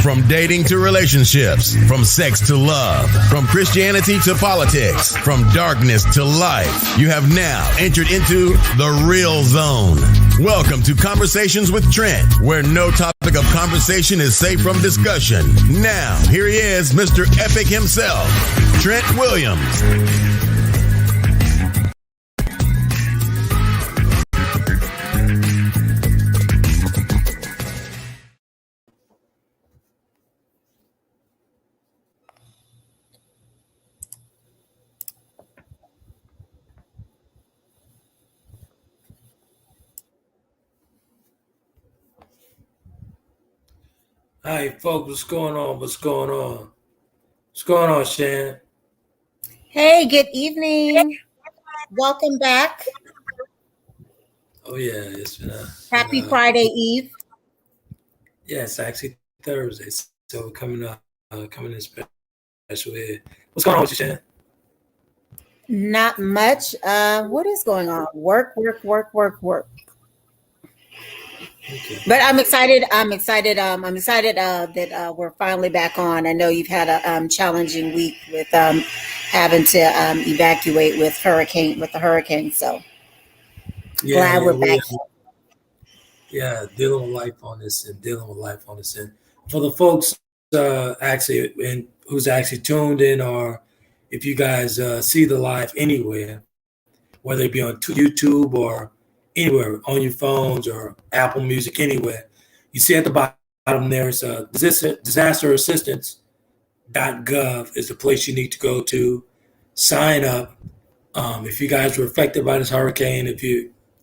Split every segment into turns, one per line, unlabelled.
From dating to relationships, from sex to love, from Christianity to politics, from darkness to light, you have now entered into the real zone. Welcome to Conversations with Trent, where no topic of conversation is safe from discussion. Now, here he is, Mr. Epic himself, Trent Williams.
Hi, folks. What's going on? What's going on? What's going on, Shann?
Hey, good evening. Welcome back.
Oh yeah, it's been
Happy Friday Eve.
Yeah, it's actually Thursday, so we're coming in special here. What's going on with you, Shann?
Not much. What is going on? Work.
Okay.
But I'm excited. I'm excited that we're finally back on. I know you've had a challenging week with having to evacuate with the hurricane. So glad we're back.
Yeah, dealing with life on this end. For the folks who's actually tuned in, or if you guys see the live anywhere, whether it be on YouTube or anywhere on your phones or Apple Music, anywhere, you see at the bottom there's disasterassistance.gov is the place you need to go to sign up. If you guys were affected by this hurricane,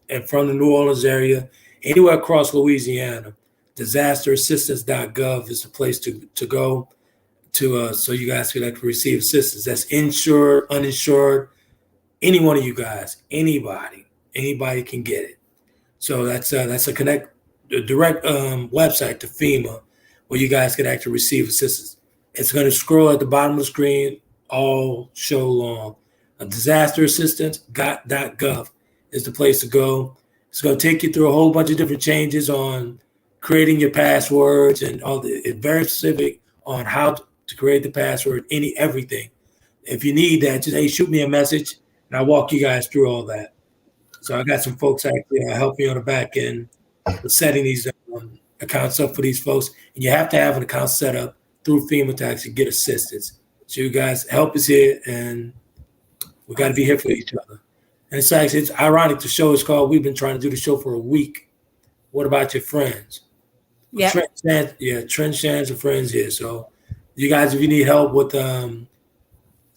and from the New Orleans area, anywhere across Louisiana, disasterassistance.gov is the place to go to, so you guys could actually receive assistance. That's insured, uninsured, any one of you guys, anybody can get it. So that's a direct website to FEMA where you guys could actually receive assistance. It's going to scroll at the bottom of the screen all show long. Disasterassistance.gov is the place to go. It's going to take you through a whole bunch of different changes on creating your passwords and all it's very specific on how to create the password, everything. If you need that, just shoot me a message and I'll walk you guys through all that. So I got some folks actually helping on the back end with setting these accounts up for these folks. And you have to have an account set up through FEMA to actually get assistance. So you guys help us here, and we got to be here for each other. And it's ironic. The show is called, we've been trying to do the show for a week. What about your friends?
Yeah.
Trent, Shann's and friends here. So you guys, if you need help with the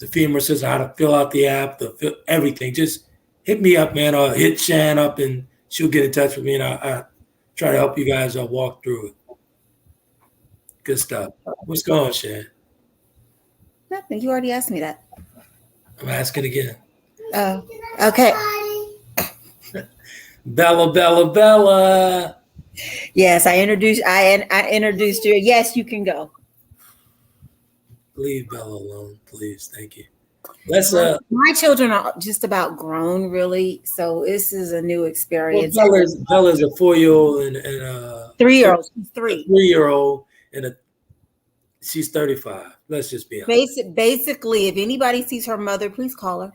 FEMA says how to fill out the app, everything, just hit me up, man, or hit Shann up and she'll get in touch with me, and I try to help you guys walk through it. Good stuff. What's going on, Shann?
Nothing. You already asked me that.
I'm asking again.
Oh, okay.
Bella.
Yes, I introduced you. Yes, you can go.
Leave Bella alone, please. Thank you. Let's.
My children are just about grown, really. So this is a new experience.
Well, Bella's a 4-year-old and a
3-year-old. She's 3.
3-year-old and she's 35. Let's just be honest.
Basically, if anybody sees her mother, please call her.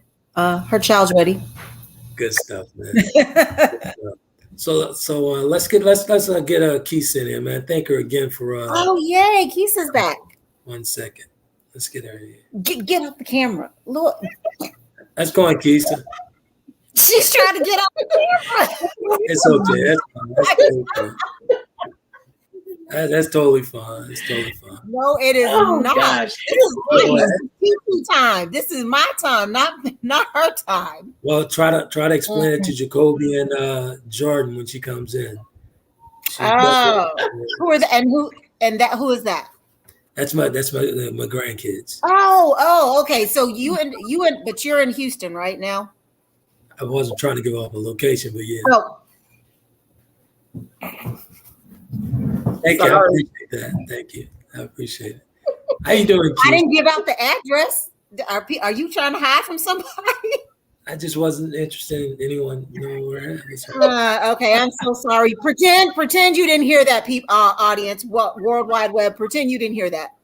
Her child's ready.
Good stuff, man. So let's get Keith in here, man. Thank her again for.
Oh yay, Keith is back.
1 second. Let's get her here.
Get off the camera. Look.
That's going, Keisha.
She's trying to get off the camera.
It's okay. That's totally fine. It's totally fine.
No, it is not.
Gosh.
This is time. This is my time, not her time.
Well, try to explain it to Jacoby and Jordan when she comes in.
Who is that?
That's my grandkids.
Oh, okay. So but you're in Houston right now.
I wasn't trying to give off a location, but yeah.
Oh.
Thank you. I appreciate that. Thank you. I appreciate it. How you doing, Keith?
I didn't give out the address. Are you trying to hide from somebody?
I just wasn't interested in anyone knowing where I was.
Okay, I'm so sorry. Pretend you didn't hear that, audience. What World Wide Web? Pretend you didn't hear that.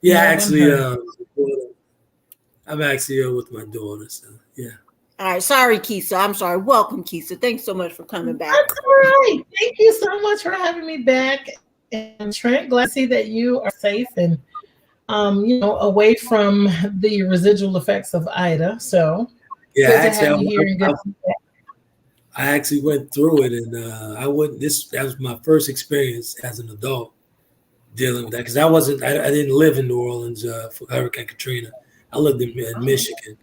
Yeah, actually, I'm actually with my daughter. So yeah.
All right, sorry, Keisha. I'm sorry. Welcome, Keisha. Thanks so much for coming back.
That's all right. Thank you so much for having me back. And Trent, glad to see that you are safe and away from the residual effects of Ida. So
yeah,
good
actually,
to have you here and good
I actually went through it, and I wouldn't. That was my first experience as an adult dealing with that because I didn't live in New Orleans for Hurricane Katrina. I lived in Michigan,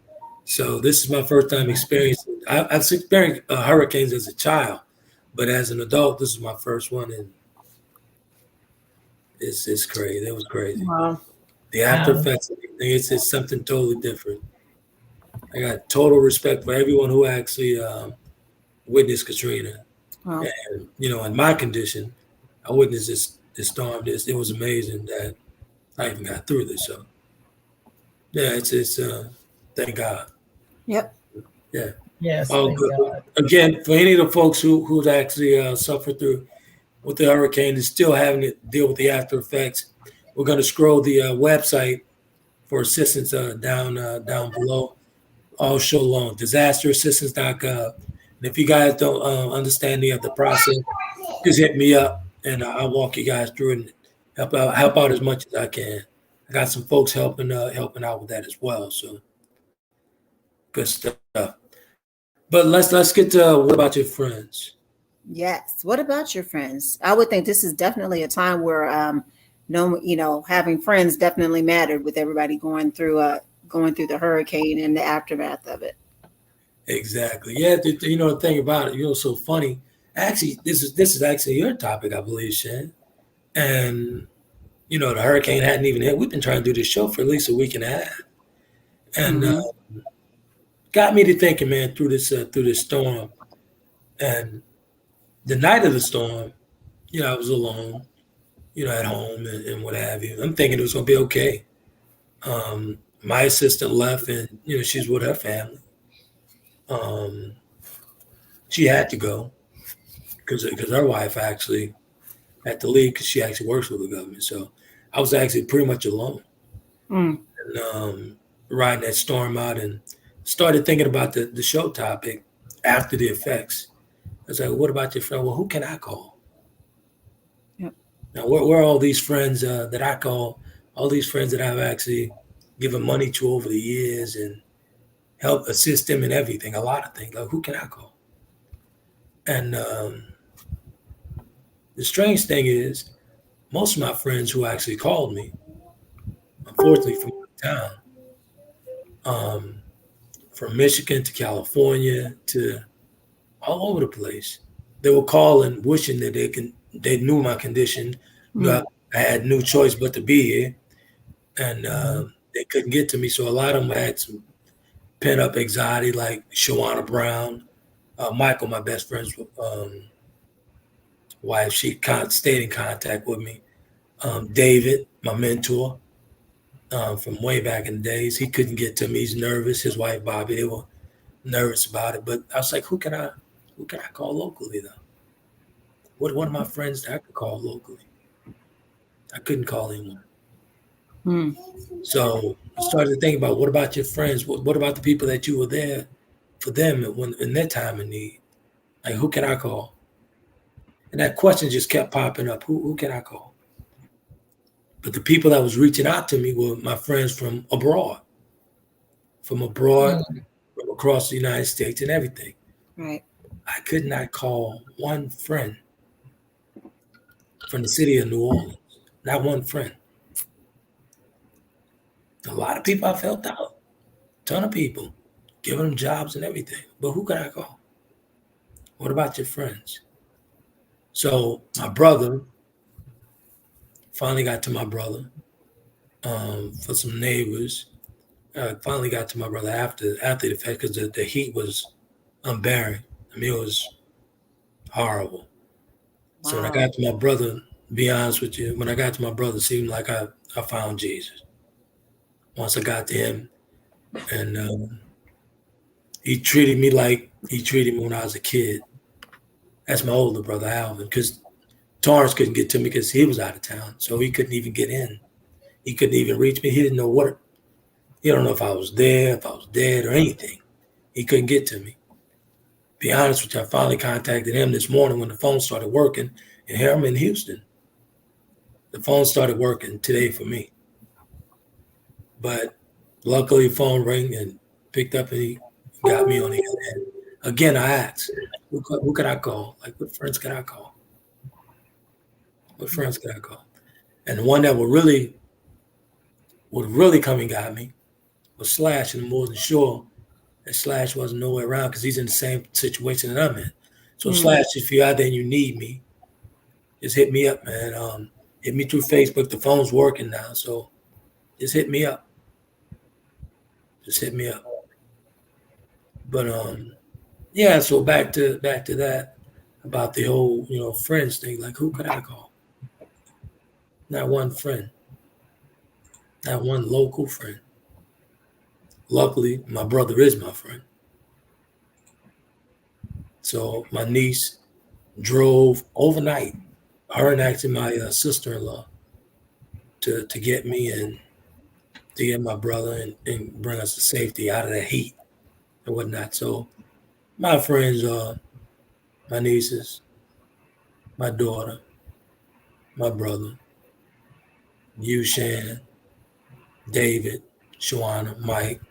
so this is my first time experiencing. I've experienced hurricanes as a child, but as an adult, this is my first one, and it's crazy. It was crazy.
Wow.
The after effects, it's something totally different. I got total respect for everyone who actually witnessed Katrina.
Wow.
And in my condition, I witnessed this storm. It was amazing that I even got through this. So yeah, it's thank God.
Yep.
Yeah.
Yes.
All good. God. Again, for any of the folks who's actually suffered through with the hurricane and still having to deal with the after effects, we're going to scroll the website for assistance down below. All show long, disasterassistance.gov. And if you guys don't understand the process, just hit me up and I'll walk you guys through it and help out as much as I can. I got some folks helping out with that as well. So good stuff. But let's get to what about your friends?
Yes. What about your friends? I would think this is definitely a time where having friends definitely mattered with everybody going through the hurricane and the aftermath of it.
Exactly. Yeah. The thing about it, so funny. Actually, this is actually your topic, I believe, Shann. And the hurricane hadn't even hit. We've been trying to do this show for at least a week and a half, and got me to thinking, man, through this storm. And the night of the storm, I was alone, at home and what have you. I'm thinking it was going to be okay. My assistant left, and she's with her family. She had to go because her wife actually had to leave because she actually works for the government. So I was actually pretty much alone, and riding that storm out, and started thinking about the show topic after the effects. I was like, "What about your friend? Well, who can I call?"
Yep.
Now, where are all these friends that I call? All these friends that I've actually given money to over the years and help assist them in everything, a lot of things. Like, who can I call? And the strange thing is, most of my friends who actually called me, unfortunately from town, from Michigan to California to all over the place, they were calling, wishing that they knew my condition. I had no choice but to be here, and they couldn't get to me. So a lot of them had some pent up anxiety, like Shawana Brown, Michael, my best friend's wife. She stayed in contact with me. David, my mentor from way back in the days, he couldn't get to me. He's nervous. His wife Bobby, they were nervous about it. But I was like, who can I call locally though? What one of my friends that I could call locally? I couldn't call anyone. So I started to think about, what about your friends? What about the people that you were there for them in their time of need? Like, who can I call? And that question just kept popping up. Who can I call? But the people that was reaching out to me were my friends from abroad, from across the United States and everything.
Right.
I could not call one friend from the city of New Orleans. Not one friend. A lot of people I felt out. Ton of people, giving them jobs and everything. But who can I call? What about your friends? So my brother, finally got to my brother for some neighbors. Finally got to my brother after the fact because the heat was unbearable. I mean, it was horrible. Wow. So when I got to my brother, to be honest with you, when I got to my brother, it seemed like I found Jesus. Once I got to him, and He treated me like he treated me when I was a kid. That's my older brother, Alvin, because Torrance couldn't get to me because he was out of town. So he couldn't even get in. He couldn't even reach me. He didn't know what. He don't know if I was there, if I was dead or anything. He couldn't get to me. Be honest with you, I finally contacted him this morning when the phone started working. And here I'm in Houston. The phone started working today for me. But luckily, the phone rang and picked up and he got me on the other end. Again, I asked, who could I call? Like, what friends could I call? What friends could I call? And the one that would really come and got me was Slash, and I'm more than sure that Slash wasn't nowhere around because he's in the same situation that I'm in. So Slash, if you're out there and you need me, just hit me up, man. Hit me through Facebook. The phone's working now, so just hit me up. Just hit me up. But yeah. So back to that about the whole friends thing. Like, who could I call? Not one friend. Not one local friend. Luckily, my brother is my friend. So my niece drove overnight, her and actually my sister-in-law, to get me and to get my brother and bring us to safety out of the heat and whatnot. So my friends are my nieces, my daughter, my brother, you, Shann, David, Shawana, Mike.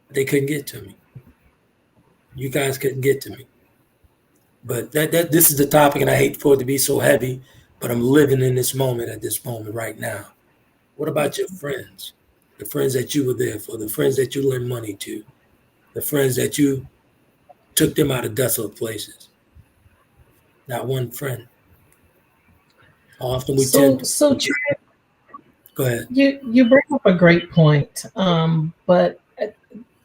They couldn't get to me. You guys couldn't get to me. But this is the topic, and I hate for it to be so heavy, but I'm living in this moment at this moment right now. What about your friends? The friends that you were there for, the friends that you lent money to, the friends that you took them out of desolate places. Not one friend. Often we tend to.
So Trent,
Go ahead.
You bring up a great point, but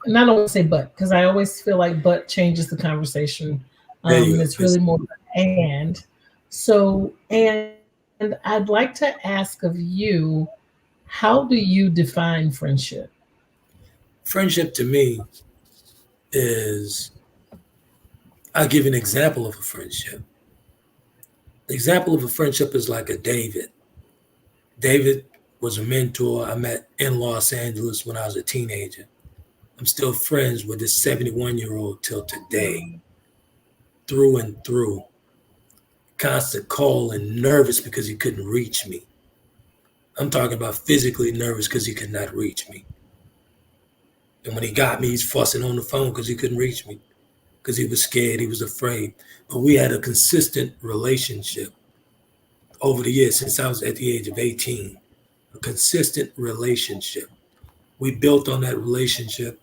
and I don't want to say but because I always feel like but changes the conversation. It's really more and. So and I'd like to ask of you, how do you define friendship?
Friendship to me is, I'll give you an example of a friendship. The example of a friendship is like a David. David was a mentor I met in Los Angeles when I was a teenager. I'm still friends with this 71-year-old till today, through and through. Constant call and nervous because he couldn't reach me. I'm talking about physically nervous because he could not reach me. And when he got me, he's fussing on the phone because he couldn't reach me, because he was scared, he was afraid. But we had a consistent relationship over the years since I was at the age of 18, a consistent relationship. We built on that relationship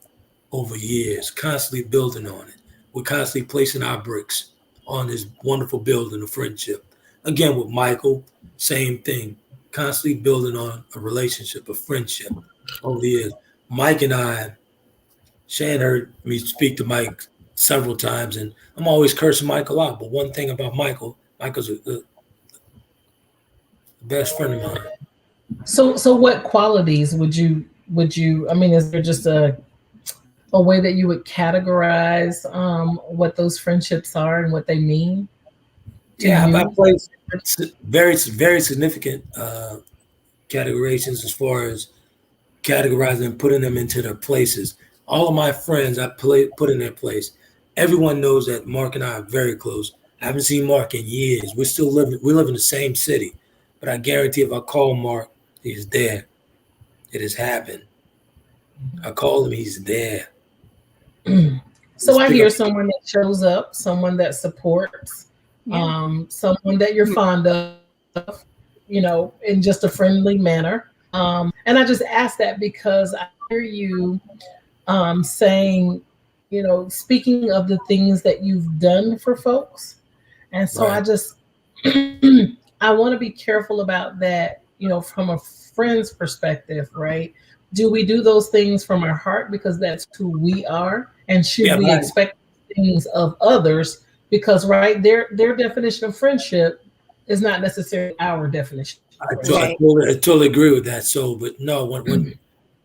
over years, constantly building on it. We're constantly placing our bricks on this wonderful building of friendship. Again, with Michael, same thing, constantly building on a relationship, a friendship over the years. Mike and I, Shann heard me speak to Mike several times, and I'm always cursing Michael out. But one thing about Michael's the best friend of mine.
So what qualities would you I mean, is there just a way that you would categorize what those friendships are and what they mean?
I place very, very significant categorizations as far as categorizing and putting them into their places. All of my friends I put in their place. Everyone knows that Mark and I are very close. I haven't seen Mark in years. We live in the same city. But I guarantee if I call Mark, he's there. It has happened. I call him, he's there.
So I hear someone that shows up, someone that supports, someone that you're fond of, in just a friendly manner. And I just ask that because I hear you saying, speaking of the things that you've done for folks. And so I just, I want to be careful about that, from a friend's perspective, right? Do we do those things from our heart because that's who we are? And should we expect things of others? Because, right, their definition of friendship is not necessarily our definition.
I totally agree with that. So, but no,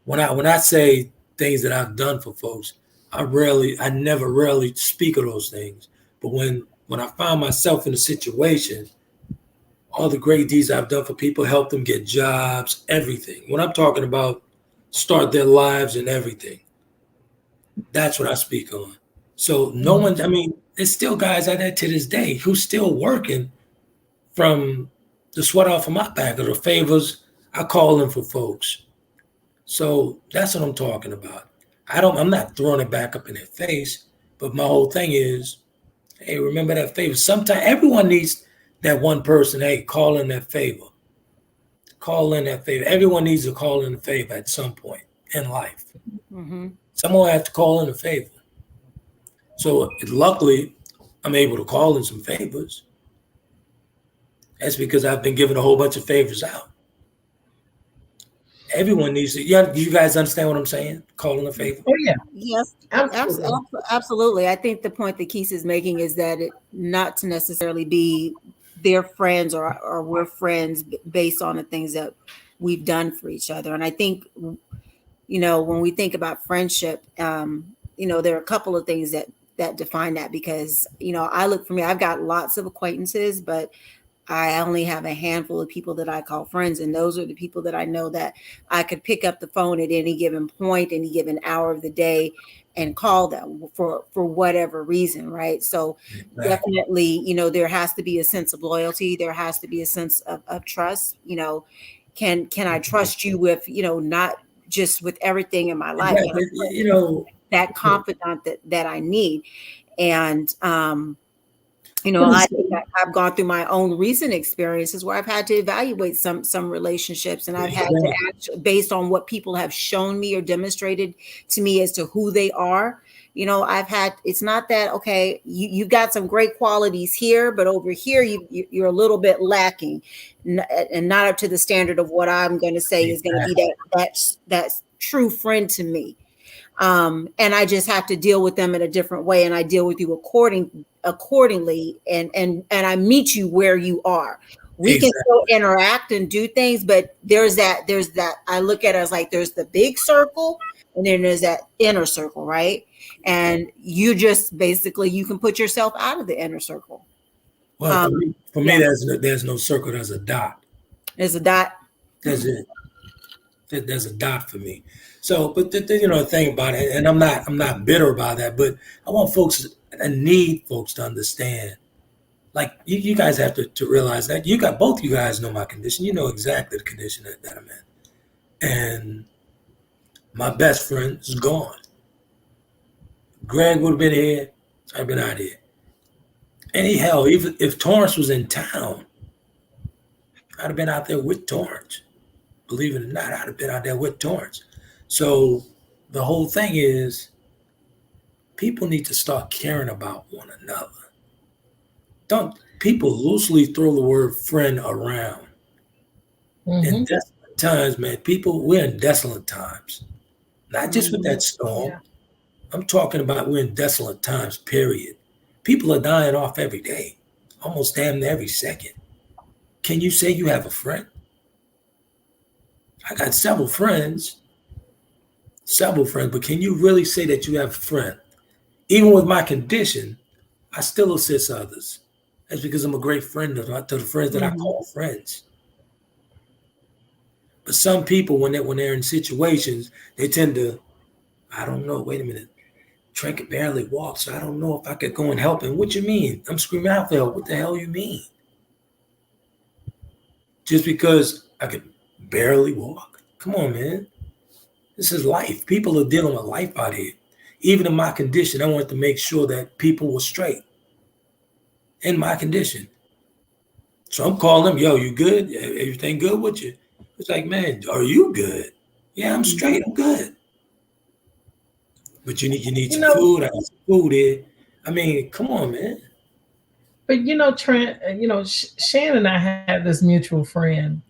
when I say things that I've done for folks, I never rarely speak of those things. But when I find myself in a situation, all the great deeds I've done for people, help them get jobs, everything. When I'm talking about start their lives and everything, that's what I speak on. So no one, I mean, there's still guys out there to this day who's still working from the sweat off of my back or the favors I call in for folks. So that's what I'm talking about. I'm not throwing it back up in their face, but my whole thing is, hey, remember that favor. Sometimes everyone needs that one person, hey, call in that favor. Call in that favor. Everyone needs to call in a favor at some point in life.
Mm-hmm.
Someone has to call in a favor. So luckily, I'm able to call in some favors. That's because I've been giving a whole bunch of favors out. Everyone needs to. Yeah, you guys understand what I'm saying? Calling a favor.
Oh yeah.
Yes,
Absolutely.
absolutely. I think the point that Keith is making is that it not to necessarily be their friends or we're friends based on the things that we've done for each other. And I think, when we think about friendship, there are a couple of things that define that because, I look for me, I've got lots of acquaintances, but I only have a handful of people that I call friends. And those are the people that I know that I could pick up the phone at any given point, any given hour of the day and call them for whatever reason. Right. So definitely, there has to be a sense of loyalty. There has to be a sense of trust. Can I trust you with, not just with everything in my life, that confidant that I need. And, I've gone through my own recent experiences where I've had to evaluate some relationships, and I've had to act based on what people have shown me or demonstrated to me as to who they are. It's not that, okay, you've got some great qualities here, but over here you're a little bit lacking and not up to the standard of what I'm going to say is going to be that true friend to me. And I just have to deal with them in a different way. And I deal with you accordingly. And I meet you where you are. We can still interact and do things, but there's that, I look at it as like, there's the big circle and then there's that inner circle, right? And you just basically, you can put yourself out of the inner circle.
Well, for me, there's no circle. There's a dot.
There's a dot.
That's it. There's a dot for me. So, but the thing about it, and I'm not bitter about that, but I need folks to understand. Like you guys have to realize that both you guys know my condition. You know exactly the condition that I'm in, and my best friend is gone. Greg would have been here. I've been out here. Even if Torrance was in town, I'd have been out there with Torrance. Believe it or not, I'd have been out there with Torrance. So the whole thing is people need to start caring about one another. Don't people loosely throw the word friend around. In desolate times, man, we're in desolate times. Not just with that storm. Yeah. I'm talking about we're in desolate times, period. People are dying off every day, almost damn near every second. Can you say you have a friend? I got several friends, but can you really say that you have a friend? Even with my condition, I still assist others. That's because I'm a great friend to the friends that I call friends. But some people, when they're in situations, they tend to, I don't know, wait a minute. Trent could barely walk, so I don't know if I could go and help him. What you mean? I'm screaming out for help. What the hell you mean? Just because I could barely walk? Come on, man. This is life. People are dealing with life out here. Even in my condition, I wanted to make sure that people were straight in my condition. So I'm calling them, yo, you good? Everything good with you? It's like, man, are you good? Yeah, I'm straight. I'm good. But you need some food. I got some food here. I mean, come on, man.
But Trent, Shann and I have this mutual friend,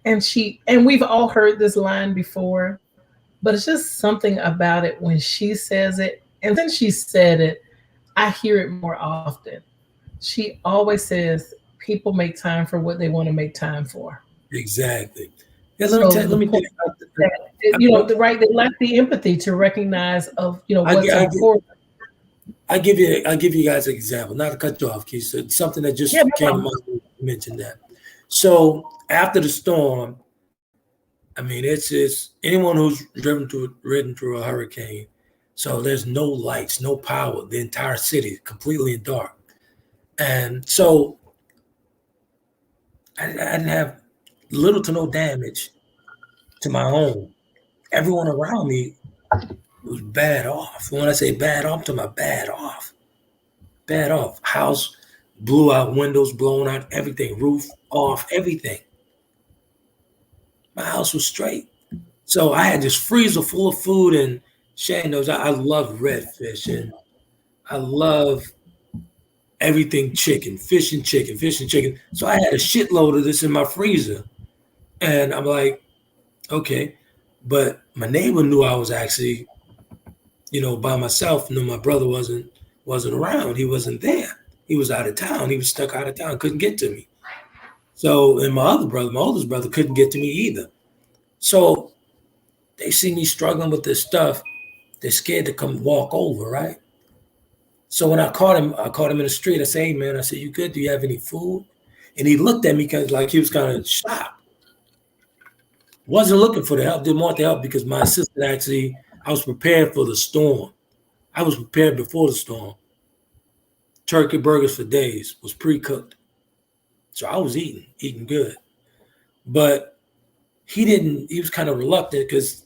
and we've all heard this line before, but it's just something about it when she says it, and then she said it, I hear it more often. She always says, people make time for what they want to make time for.
Exactly. Yeah, let me tell you.
they lack the empathy to recognize of what's
I,
important.
I give you guys an example, not to cut you off, Keith. So something that just
Yeah, no
came to
problem.
mind when you mentioned that. So after the storm, I mean, it's just anyone who's ridden through a hurricane. So there's no lights, no power. The entire city is completely in dark, and so I didn't have little to no damage to my home. Everyone around me was bad off. When I say bad off, I'm talking about bad off. Bad off. House blew out, windows blown out, everything, roof off, everything. My house was straight. So I had this freezer full of food, and Shann knows I love redfish, and I love everything chicken, fish and chicken, fish and chicken. So I had a shitload of this in my freezer. And I'm like, okay. But my neighbor knew I was actually, by myself, knew my brother wasn't around. He wasn't there. He was out of town. He was stuck out of town, couldn't get to me. So, and my oldest brother couldn't get to me either. So they see me struggling with this stuff. They're scared to come walk over, right? So when I caught him in the street. I said, "Hey man," I said, "You good? Do you have any food?" And he looked at me like he was kind of shocked. Wasn't looking for the help. Didn't want the help because my assistant I was prepared for the storm. I was prepared before the storm. Turkey burgers for days, was pre-cooked. So I was eating good. But he was kind of reluctant because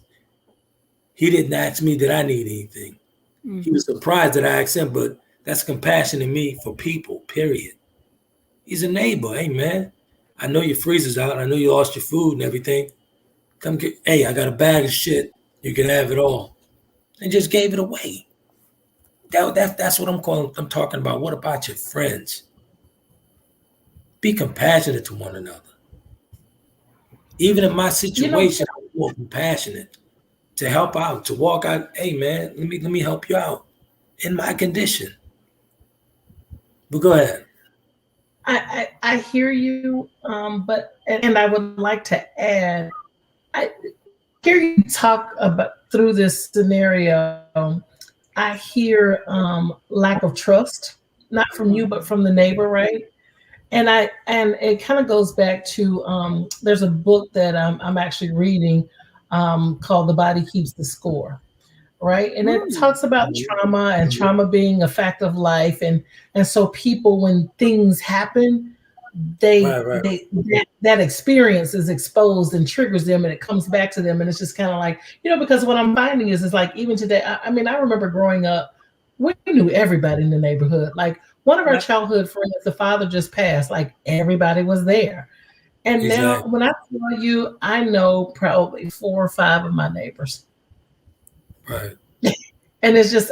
he didn't ask me did I need anything. Mm-hmm. He was surprised that I asked him, but that's compassion in me for people, period. He's a neighbor. Hey, man, I know your freezer's out. I know you lost your food and everything. Come get, hey, I got a bag of shit. You can have it all. And just gave it away. That's what I'm talking about. What about your friends? Be compassionate to one another. Even in my situation, I'm more compassionate to help out, to walk out. Hey, man, let me help you out in my condition. But go ahead.
I hear you, but I would like to add, I hear you talk about through this scenario. I hear lack of trust, not from you, but from the neighbor, right? And it kind of goes back to there's a book that I'm actually reading called "The Body Keeps the Score." Right. And it talks about trauma and trauma being a fact of life. And so people, when things happen, that experience is exposed and triggers them and it comes back to them. And it's just kind of like, because what I'm finding is like, even today, I mean, I remember growing up, we knew everybody in the neighborhood. Like one of our childhood friends, the father just passed, like everybody was there. And now when I tell you, I know probably 4 or 5 of my neighbors.
Right.
And it's just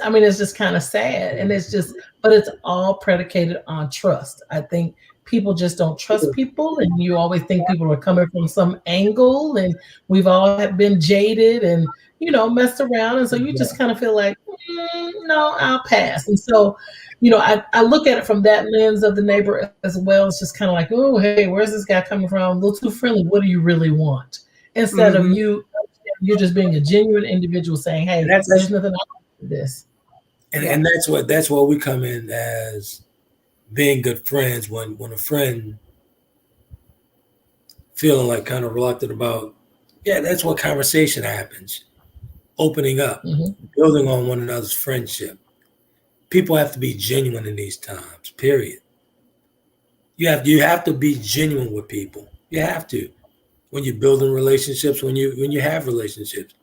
kind of sad. And but it's all predicated on trust. I think people just don't trust people. And you always think people are coming from some angle. And we've all been jaded and, messed around. And so you just kind of feel like, no, I'll pass. And so, I look at it from that lens of the neighbor as well. It's just kind of like, oh, hey, where's this guy coming from? A little too friendly. What do you really want? Instead of you're just being a genuine individual saying, hey, there's nothing wrong with this.
And that's where we come in as being good friends. When a friend feeling like kind of reluctant about, that's what conversation happens. Opening up, building on one another's friendship. People have to be genuine in these times, period. You have to be genuine with people. You have to. When you're building relationships, when you have relationships,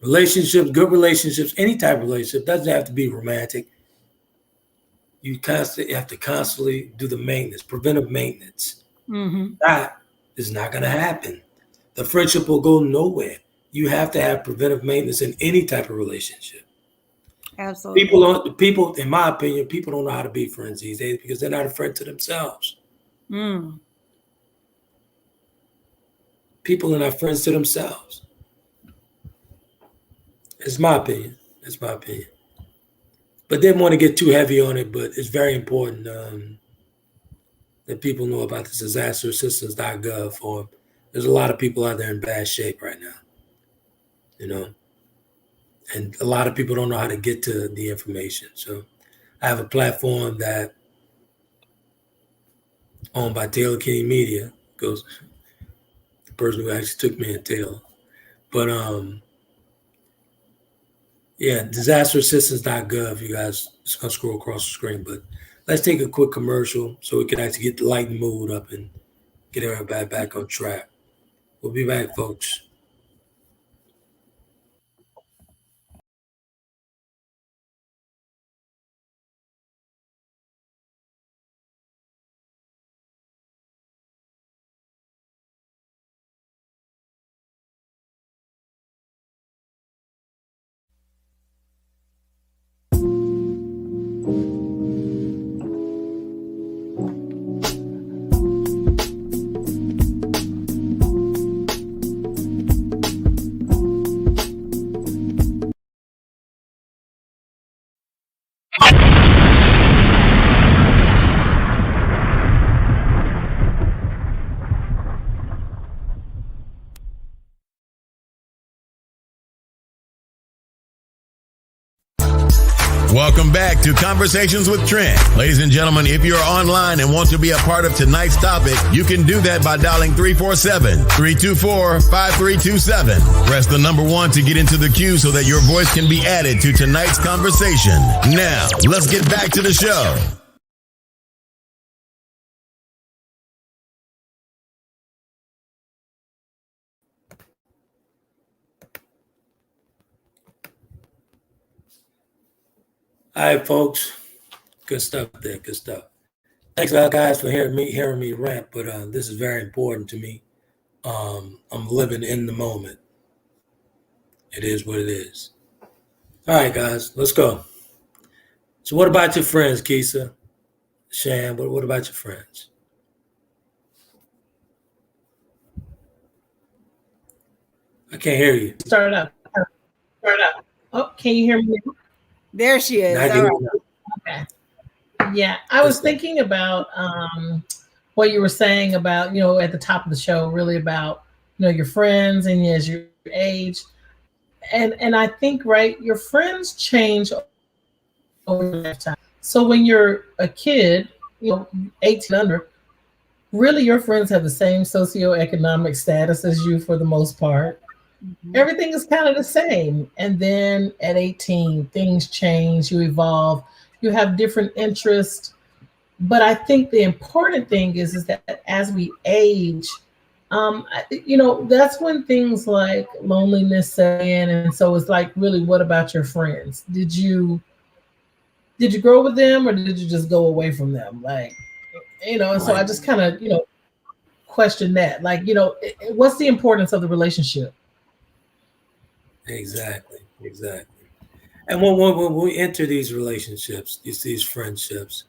good relationships, any type of relationship, doesn't have to be romantic. You have to constantly do the maintenance, preventive maintenance. That is not going to happen. The friendship will go nowhere. You have to have preventive maintenance in any type of relationship.
Absolutely.
People, in my opinion, people don't know how to be friends these days because they're not a friend to themselves. People are not friends to themselves. It's my opinion. That's my opinion. But didn't want to get too heavy on it, but it's very important that people know about this disasterassistance.gov. Or there's a lot of people out there in bad shape right now. you know, and a lot of people don't know how to get to the information. So I have a platform that owned by Taylor Kinney Media, goes the person who actually took me and Taylor. But yeah, disasterassistance.gov. You guys just gonna scroll across the screen. But let's take a quick commercial so we can actually get the light and mood up and get everybody back on track. We'll be back, folks.
Welcome back to Conversations with Trent. Ladies and gentlemen, if you're online and want to be a part of tonight's topic, you can do that by dialing 347-324-5327. Press the number 1 to get into the queue so that your voice can be added to tonight's conversation. Now, let's get back to the show.
All right, folks. Good stuff there. Good stuff. Thanks a lot, guys, for hearing me rant. But this is very important to me. I'm living in the moment. It is what it is. All right, guys, let's go. So, what about your friends, Keisha, Shann? What about your friends? I can't hear you.
Start up. Oh, can you hear me?
There she is.
All
right.
Okay. Yeah, I was thinking about what you were saying about, at the top of the show, really about, your friends and as your age. And I think, right, your friends change over lifetime. So when you're a kid, 18 under, really your friends have the same socioeconomic status as you for the most part. Mm-hmm. Everything is kind of the same. And then at 18, things change, you evolve, you have different interests. But I think the important thing is that as we age, that's when things like loneliness set in. And so it's like, really, what about your friends? Did you grow with them, or did you just go away from them? Like, and so I just kind of, question that. Like, what's the importance of the relationship?
Exactly. And when we enter these relationships, these friendships,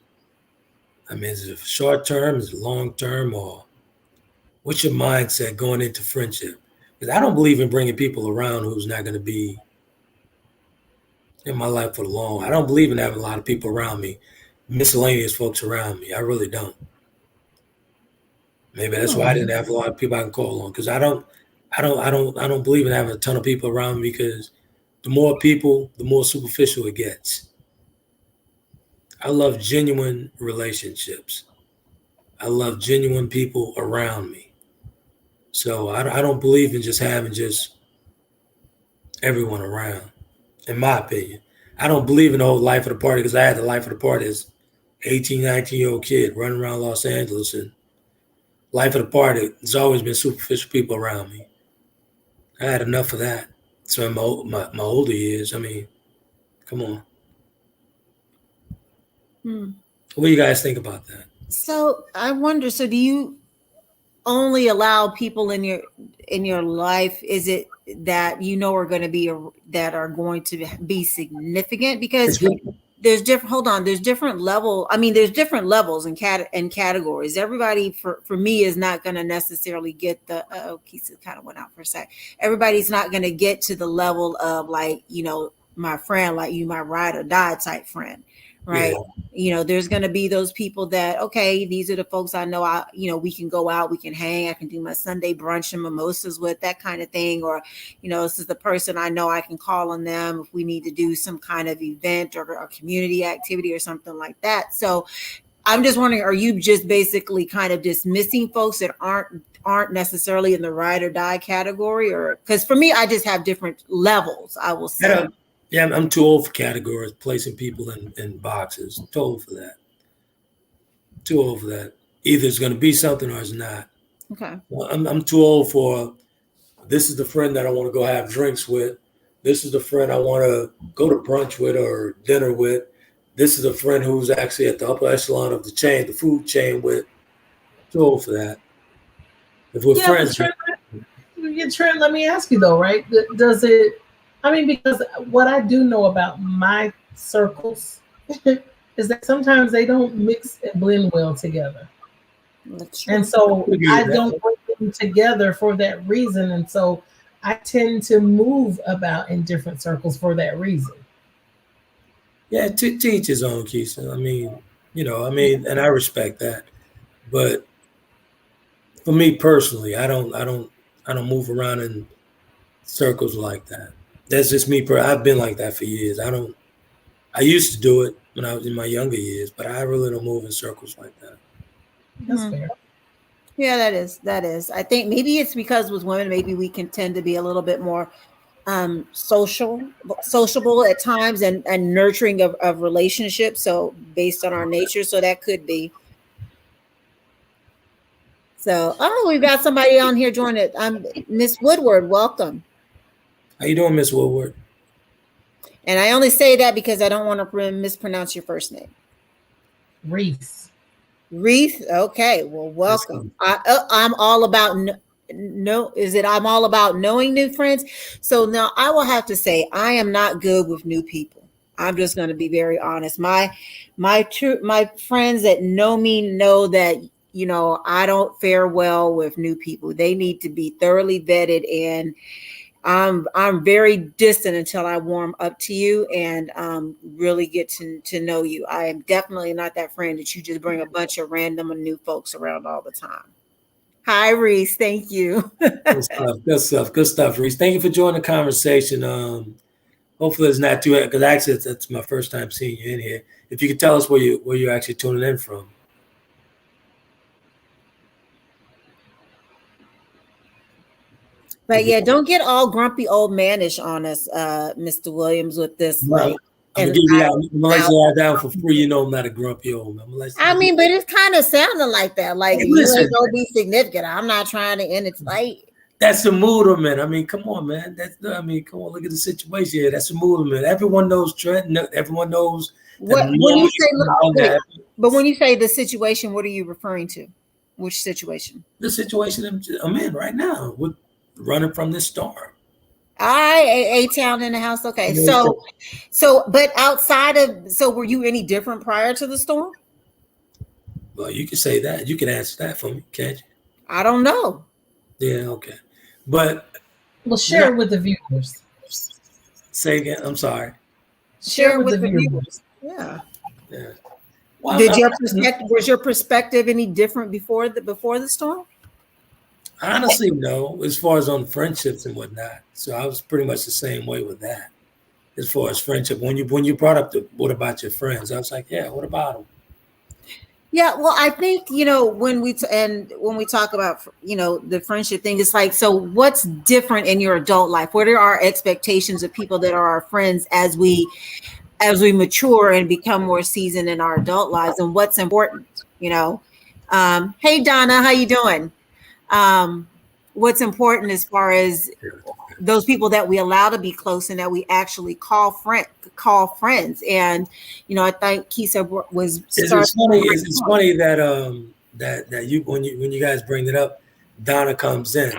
I mean, is it short term, is it long term, or what's your mindset going into friendship? Because I don't believe in bringing people around who's not going to be in my life for the long. I don't believe in having a lot of people around me, miscellaneous folks around me. I really don't. Maybe that's why I didn't have a lot of people I can call on, because I don't believe in having a ton of people around me, because the more people, the more superficial it gets. I love genuine relationships. I love genuine people around me. So I don't believe in just having just everyone around, in my opinion. I don't believe in the whole life of the party, because I had the life of the party as 18, 19-year-old kid running around Los Angeles, and life of the party, there's always been superficial people around me. I had enough of that. So in my older years, I mean, come on. What do you guys think about that?
So I wonder, so do you only allow people in your life, is it that are going to be that are going to be significant? Because there's different level. I mean, there's different levels and categories. Everybody for me is not going to necessarily get the Keisha kind of went out for a sec. Everybody's not going to get to the level of, like, my friend, like you, my ride or die type friend, right?
Yeah.
There's going to be those people that, okay, these are the folks I know, we can go out, we can hang, I can do my Sunday brunch and mimosas with, that kind of thing. Or, this is the person I know I can call on them if we need to do some kind of event or a community activity or something like that. So I'm just wondering, are you just basically kind of dismissing folks that aren't necessarily in the ride or die category? Or because for me, I just have different levels, I will say.
Yeah, I'm too old for categories, placing people in boxes. Too old for that. Too old for that. Either it's going to be something or it's not.
Okay.
Well, I'm too old for, this is the friend that I want to go have drinks with. This is the friend I want to go to brunch with or dinner with. This is a friend who's actually at the upper echelon of the chain, the food chain with. Too old for that. If we're friends.
Trent, let me ask you though, right? Does it, because what I do know about my circles is that sometimes they don't mix and blend well together. And so I don't bring them together for that reason. And so I tend to move about in different circles for that reason.
Yeah, to each his own, Keisha. And I respect that. But for me personally, I don't move around in circles like that. That's just me. I've been like that for years. I used to do it when I was in my younger years, but I really don't move in circles like that.
That's fair.
Yeah, that is. I think maybe it's because with women, maybe we can tend to be a little bit more sociable at times and nurturing of relationships. So based on our nature, so that could be. So, we've got somebody on here joining it. Miss Woodward, welcome.
How you doing, Miss Woodward?
And I only say that because I don't want to mispronounce your first name.
Reese.
Okay, well, welcome. I'm all about I'm all about knowing new friends. So now I will have to say I am not good with new people. I'm just going to be very honest. My friends that know me know that I don't fare well with new people. They need to be thoroughly vetted, and I'm very distant until I warm up to you and really get to know you. I am definitely not that friend that you just bring a bunch of random and new folks around all the time. Hi, Reese. Thank you.
Good stuff, Reese. Thank you for joining the conversation. Hopefully it's not too, because actually that's my first time seeing you in here. If you could tell us where you're actually tuning in from.
But yeah, don't get all grumpy old manish on us, Mr. Williams, with this.
No, I'm gonna let you all down for free. I'm not a grumpy old man.
But it's kind of sounding like that. Like, you ain't gonna be significant. I'm not trying to end it. Like,
that's the mood I'm in. Come on, man. Come on. Look at the situation here. That's the mood I'm in. Everyone knows Trent. Everyone knows.
When you say the situation, what are you referring to? Which situation?
The situation I'm in right now with running from this storm.
All right, A-Town in the house. Okay, but outside of, were you any different prior to the storm?
Well, you can say that. You can answer that for me, can't you?
I don't know.
Yeah, okay. But
well, share it with the viewers.
Say again. I'm sorry.
Share with the viewers. Yeah. Well, was your perspective any different before the storm?
Honestly, no. As far as on friendships and whatnot, so I was pretty much the same way with that. As far as friendship, when you brought up what about your friends, I was like, yeah, what about them?
Yeah, well, I think when we talk about the friendship thing, it's like, so what's different in your adult life? What are our expectations of people that are our friends as we mature and become more seasoned in our adult lives, and what's important? Hey, Donna, how you doing? What's important as far as those people that we allow to be close and that we actually call friends. And I think Keisha was.
It's funny that you when you guys bring it up, Donna comes in.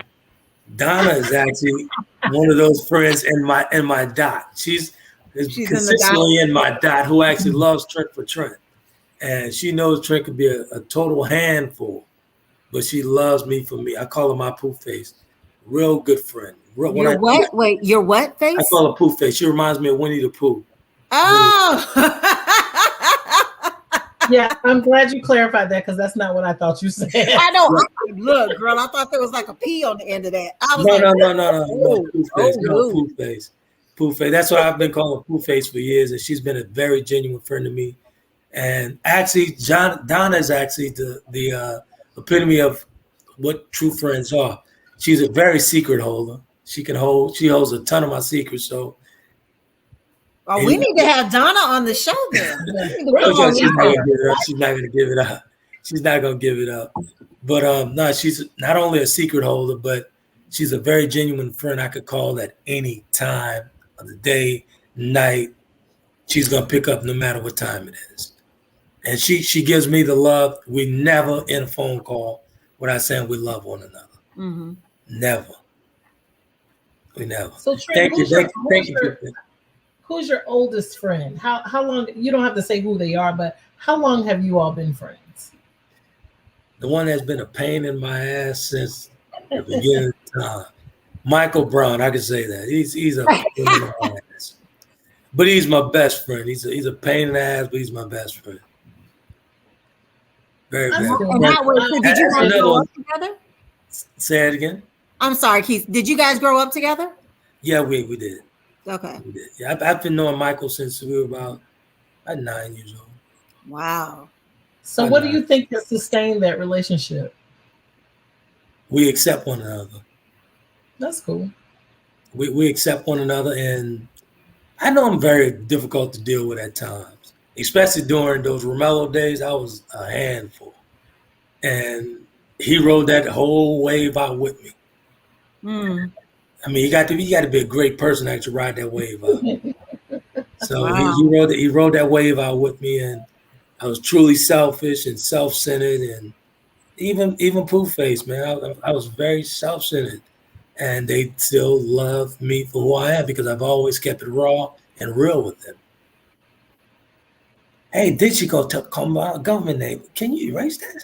Donna is actually one of those friends in my dot. She's consistently in my dot who actually loves Trent for Trent, and she knows Trent could be a total handful. But she loves me for me. I call her my poof face. Real good friend.
Your what? Wait, your what face?
I call her poof face. She reminds me of Winnie the Pooh.
Oh,
Yeah, I'm glad you clarified that because that's not what I thought you said.
I know. Look, girl, I thought there was like a P on the end of that. I was
No,
like,
no,
oh,
poof face.
oh,
No,
no.
poof face. Poof face. That's why I've been calling poof face for years, and she's been a very genuine friend to me. And actually, Donna is actually the epitome of what true friends are. She's a very secret holder. She holds a ton of my secrets. So,
Oh, we need to have Donna on the show then.
she's not gonna give it up. She's not gonna give it up. But no, she's not only a secret holder, but she's a very genuine friend I could call at any time of the day, night. She's gonna pick up no matter what time it is. And she gives me the love. We never in a phone call without saying we love one another.
Mm-hmm.
Never. We never.
So Trent,
Thank you.
Who's your oldest friend? How long? You don't have to say who they are, but how long have you all been friends?
The one that's been a pain in my ass since the beginning of time. Michael Brown, I can say that. He's a pain in my ass. But he's my best friend. He's a pain in the ass, but he's my best friend. Very, very.
Did you guys grow up together?
Say it again.
I'm sorry, Keith. Did you guys grow up together?
Yeah, we did.
Okay.
We did. Yeah, I've been knowing Michael since we were about 9 years old.
Wow.
So what do you think has sustained that relationship?
We accept one another.
That's cool.
We accept one another, and I know I'm very difficult to deal with at times, especially during those Romello days. I was a handful, and he rode that whole wave out with me.
Mm.
I mean, you got to be a great person to actually ride that wave out. So
Wow.
he rode that wave out with me, and I was truly selfish and self-centered, and even poof face, man. I was very self-centered, and they still love me for who I am because I've always kept it raw and real with them. Hey, did she go call my government name? Can you erase that?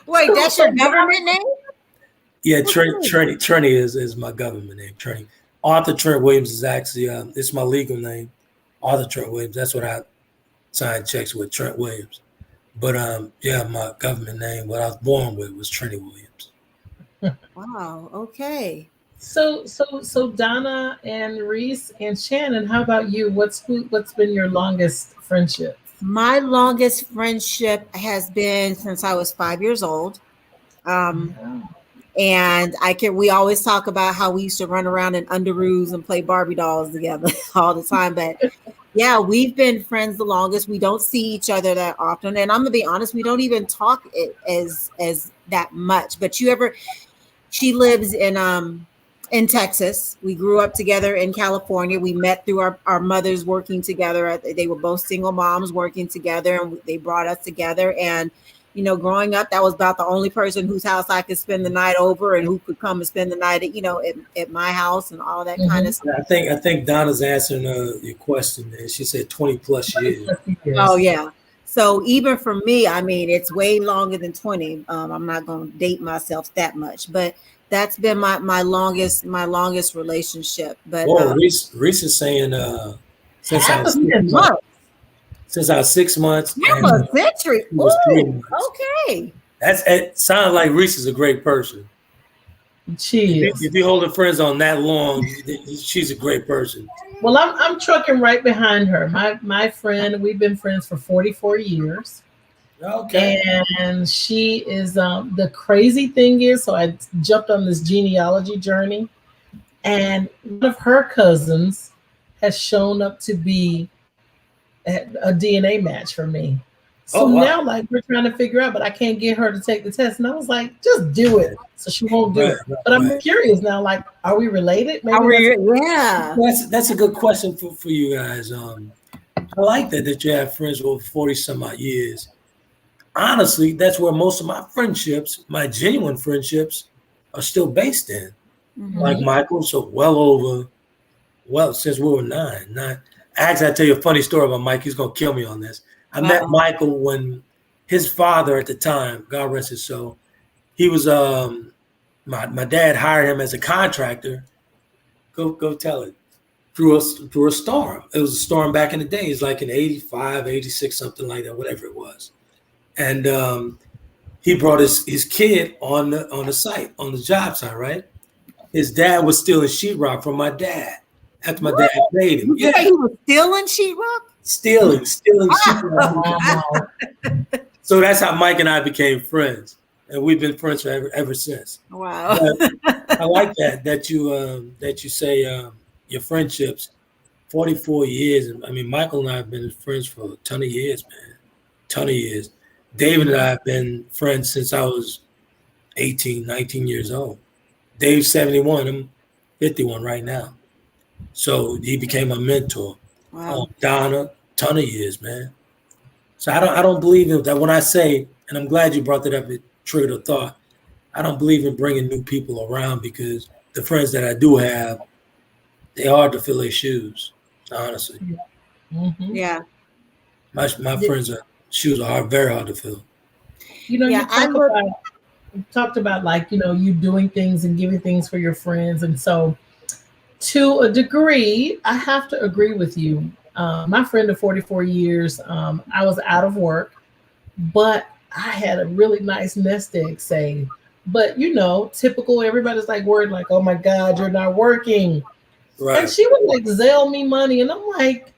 Wait, that's your government name?
Yeah, Trent is my government name. Trent. Arthur Trent Williams is actually it's my legal name. Arthur Trent Williams. That's what I signed checks with, Trent Williams. But yeah, my government name, what I was born with, was Trenty Williams.
Wow. Okay.
So Donna and Reese and Shannon, how about you? What's been your longest friendship?
My longest friendship has been since I was 5 years old. And we always talk about how we used to run around in underoos and play Barbie dolls together all the time. But yeah, we've been friends the longest. We don't see each other that often. And I'm gonna be honest, we don't even talk as that much. But she lives in Texas. We grew up together in California. We met through our mothers working together. They were both single moms working together, and they brought us together. And growing up, that was about the only person whose house I could spend the night over, and who could come and spend the night at my house and all that kind of stuff.
I think Donna's answering your question there. She said 20 plus years.
Oh yeah. So even for me, I mean, it's way longer than 20. I'm not going to date myself that much, but that's been my longest relationship. But
Reese is saying since I was 6 months.
Half a century. Ooh, okay.
It sounds like Reese is a great person.
Cheers.
If you're holding friends on that long, she's a great person.
Well, I'm trucking right behind her. My friend, we've been friends for 44 years.
Okay.
And she is the crazy thing is, so I jumped on this genealogy journey, and one of her cousins has shown up to be a DNA match for me. So now, like, we're trying to figure out, but I can't get her to take the test. And I was like, just do it. So she won't do it. But I'm curious now, like, are we related?
Yeah.
That's a good question for you guys. I like that you have friends over 40 some odd years. Honestly, that's where most of my friendships, my genuine friendships, are still based in. Mm-hmm. Like Michael, so since we were nine. Actually, I'll tell you a funny story about Mike. He's going to kill me on this. I met Michael when his father at the time, God rest his soul, he was, my dad hired him as a contractor. Go tell it. through a storm. It was a storm back in the day. It's like in 85, 86, something like that, whatever it was. And he brought his kid on the site, on the job site, right? His dad was stealing sheetrock from my dad after my dad paid him.
You say he was stealing sheetrock?
Stealing sheetrock. So that's how Mike and I became friends, and we've been friends ever since.
Wow.
I like that you say your friendships, 44 years. I mean, Michael and I have been friends for a ton of years, man. Ton of years. David and I have been friends since I was 18, 19 years old. Dave's 71. I'm 51 right now. So he became my mentor.
Wow.
Donna, ton of years, man. So I don't believe in that when I say, and I'm glad you brought that up, it triggered a thought. I don't believe in bringing new people around because the friends that I do have, they're hard to fill their shoes, honestly.
Mm-hmm.
Yeah.
My friends' shoes are very hard to fill.
You know, you talked about like, you know, you doing things and giving things for your friends. And so to a degree, I have to agree with you. My friend of 44 years, I was out of work, but I had a really nice nest egg saved. But, you know, typical, everybody's like worried, like, oh my God, you're not working. Right. And she would like Zelle me money. And I'm like,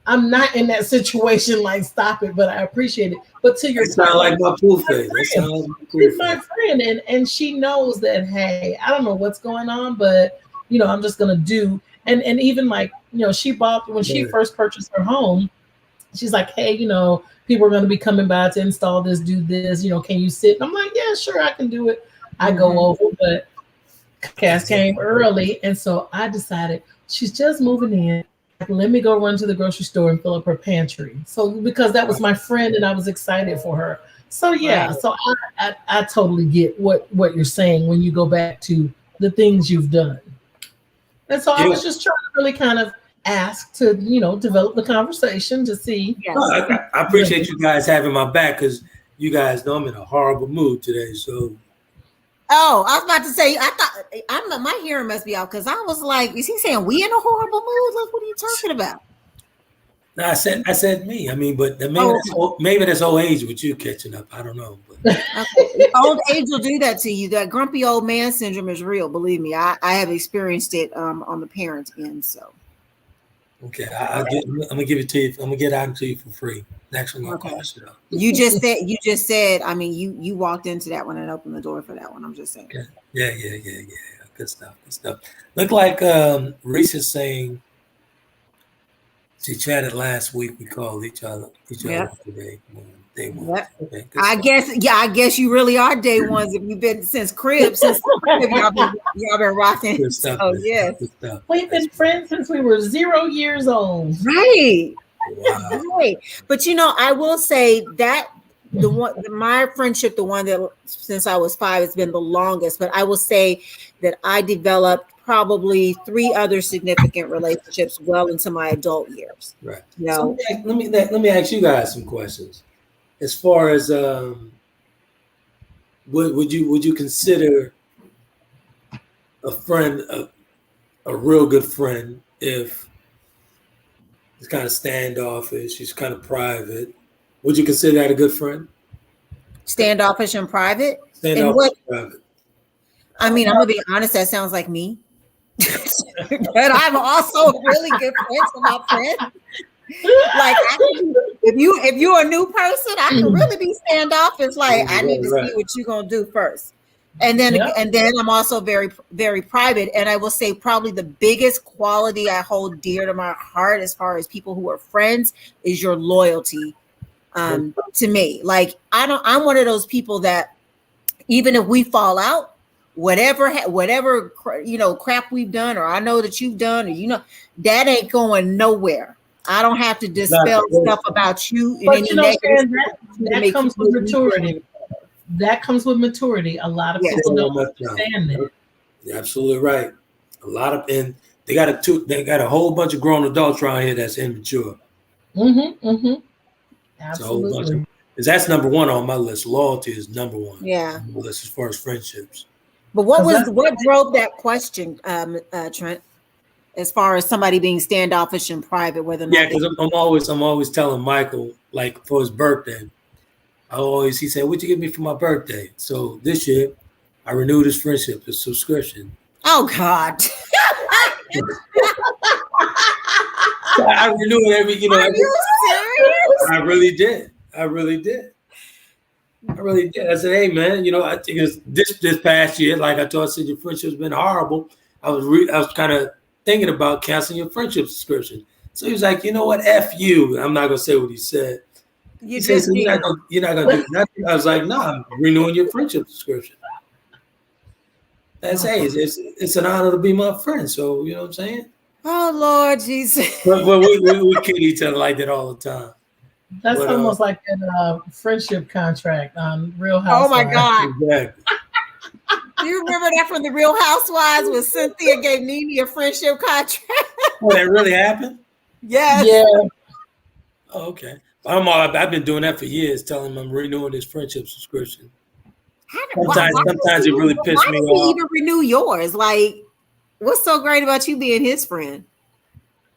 I'm not in that situation, like, stop it, but I appreciate it. But to your
point, like my pool face.
She's my friend, and she knows that, hey, I don't know what's going on, but, you know, I'm just going to do. And even like, you know, she bought, when she first purchased her home, she's like, hey, you know, people are going to be coming by to install this, do this, you know, can you sit? And I'm like, yeah, sure, I can do it. I go over, but Cass came early. And so I decided she's just moving in. Let me go run to the grocery store and fill up her pantry. So because that was my friend and I was excited for her. So yeah, so I totally get what you're saying when you go back to the things you've done. And so I was just trying to really kind of ask to, you know, develop the conversation to see.
Yes. I appreciate you guys having my back because you guys know I'm in a horrible mood today. So.
Oh, I was about to say, my hearing must be out because I was like, is he saying we in a horrible mood? Like, what are you talking about?
No, I said me. I mean, but maybe that's old age with you catching up. I don't know. But.
Okay. Old age will do that to you. That grumpy old man syndrome is real. Believe me, I have experienced it on the parents' end. So.
Okay, I'm gonna give it to you. I'm gonna get out to you for free. Next one,
You just said. I mean, you walked into that one and opened the door for that one. I'm just saying.
Okay. Yeah. Good stuff. Look like Reese is saying she chatted last week. We called each other today. Day one. Yep. Okay,
I guess you really are day ones if you've been since crib. Since y'all been rocking.
Good stuff,
oh yes,
we've been friends since we were 0 years old.
Right. Wow. Right. But you know, I will say that my friendship, the one that since I was 5, has been the longest. But I will say that I developed probably 3 other significant relationships well into my adult years.
Right.
You know,
so let me ask you guys some questions. As far as would you consider a friend a real good friend if it's kind of standoffish, she's kind of private? Would you consider that a good friend?
Standoffish and private?
Standoffish and private.
I mean, I'm gonna be honest, that sounds like me. But I'm also really good friends with my friends. Like if you're a new person, I can really be standoffish. Like I need to see what you're gonna do first, and then I'm also very, very private. And I will say probably the biggest quality I hold dear to my heart as far as people who are friends is your loyalty to me. Like I'm one of those people that even if we fall out, whatever you know crap we've done, or I know that you've done, or you know that ain't going nowhere. I don't have to dispel stuff about you.
But you know, that comes with maturity. That comes with maturity. A lot of people don't understand that.
You're absolutely right. And they got a whole bunch of grown adults around here that's immature.
Absolutely.
Because that's number one on my list. Loyalty is number one.
Yeah.
On my list as far as friendships.
But what drove that question, Trent? as far as somebody being standoffish in private, whether or not.
Yeah, because I'm always telling Michael, like for his birthday, he said, "What'd you give me for my birthday?" So this year, I renewed his friendship, his subscription.
Oh God.
I renew it every.
Are you serious?
I really did. I said, "Hey, man, I think this past year, like I told you, your friendship's been horrible. I was kind of thinking about canceling your friendship subscription." So he was like, "You know what? F you." I'm not gonna say what he said. He said, so "You're not gonna do nothing." I was like, "No, I'm renewing your friendship subscription." That's it's an honor to be my friend. So you know what I'm saying?
Oh Lord Jesus.
But we kid each other like that all the time.
That's almost like a friendship contract on Real Housewives.
Oh my God.
Exactly.
Do you remember that from the Real Housewives when Cynthia gave Nene a friendship contract?
Oh, that really happened?
Yes.
Yeah.
Oh, okay. I've been doing that for years, telling him I'm renewing his friendship subscription. Sometimes it really pissed me off.
Why did he even renew yours? Like, what's so great about you being his friend?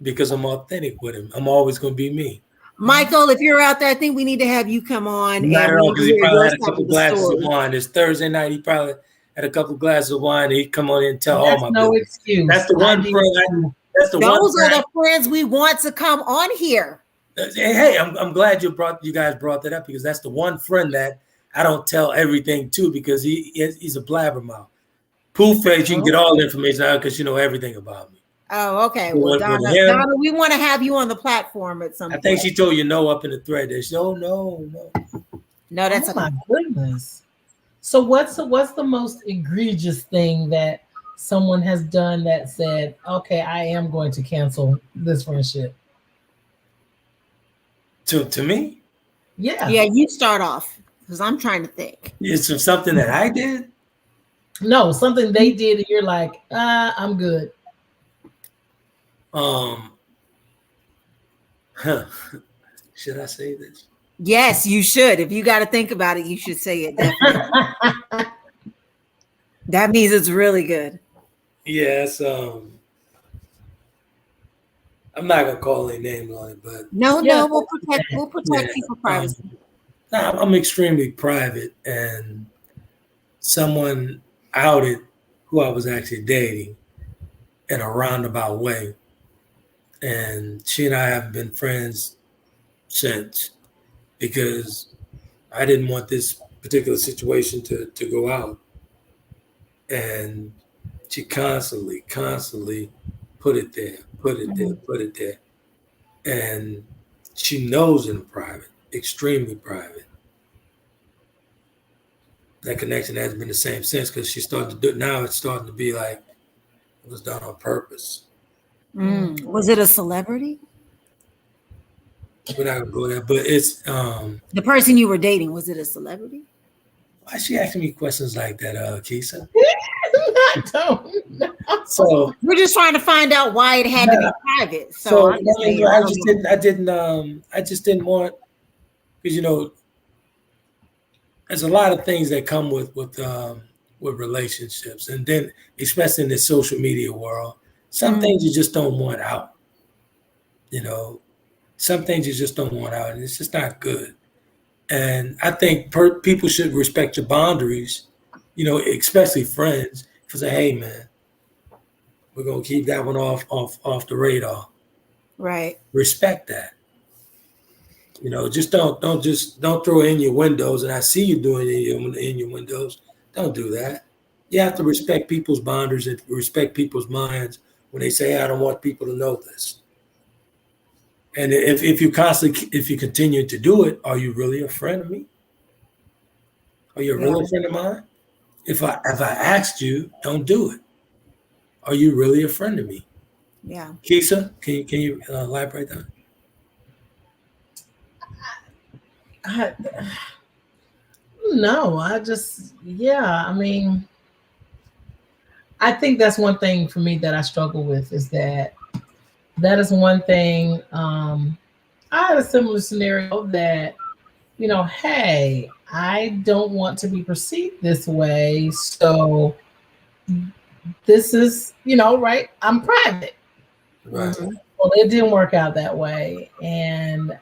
Because I'm authentic with him. I'm always going to be me.
Michael, if you're out there, I think we need to have you come on.
Not at all, because he probably had a couple glasses of wine. It's Thursday night. He probably had a couple glasses of wine. He'd come on in and tell all my business.
Excuse.
That's the one friend.
Those are the friends we want to come on here.
Hey, I'm glad you guys brought that up, because that's the one friend that I don't tell everything to, because he's a blabbermouth. Pooh face, you can get all the information out because you know everything about me.
Oh, okay. Well, Donna, we want to have you on the platform at some point.
I think she told you no up in the thread. She said, "Oh no."
No, that's
my goodness. So what's the most egregious thing that someone has done that said, "Okay, I am going to cancel this friendship"?
To me?
Yeah.
Yeah, you start off, because I'm trying to think.
It's something that I did?
No, something they did and you're like, I'm good.
Should I say this?
Yes, you should. If you got to think about it, you should say it. Definitely. That means it's really good.
Yes. I'm not gonna call any names on it, but
no, we'll protect people's privacy.
I'm extremely private, and someone outed who I was actually dating in a roundabout way, and she and I haven't been friends since, because I didn't want this particular situation to go out, and she constantly put it there, and she knows in private, extremely private. That connection hasn't been the same since, because she started to do it now. It's starting to be like it was done on purpose.
Was it a celebrity?
We're not gonna go there, but it's
the person you were dating. Was it a celebrity?
Why is she asking me questions like that, Keisha?
I don't know.
So
we're just trying to find out why it had to be private. So
I just didn't want, because there's a lot of things that come with relationships, and then especially in the social media world, some things you just don't want out. Some things you just don't want out, and it's just not good. And I think people should respect your boundaries, especially friends. For say, hey man, we're gonna keep that one off the radar.
Right.
Respect that. Just don't throw it in your windows. And I see you doing it in your windows. Don't do that. You have to respect people's boundaries and respect people's minds when they say, I don't want people to know this. And if you continue to do it, are you really a friend of me? Are you a real friend of mine? If I asked you, don't do it. Are you really a friend of me?
Yeah.
Keisha, can you elaborate that?
No, I think that's one thing for me that I struggle with, is that is one thing. I had a similar scenario that, hey, I don't want to be perceived this way. So this is, right, I'm private.
Right.
Well, it didn't work out that way, and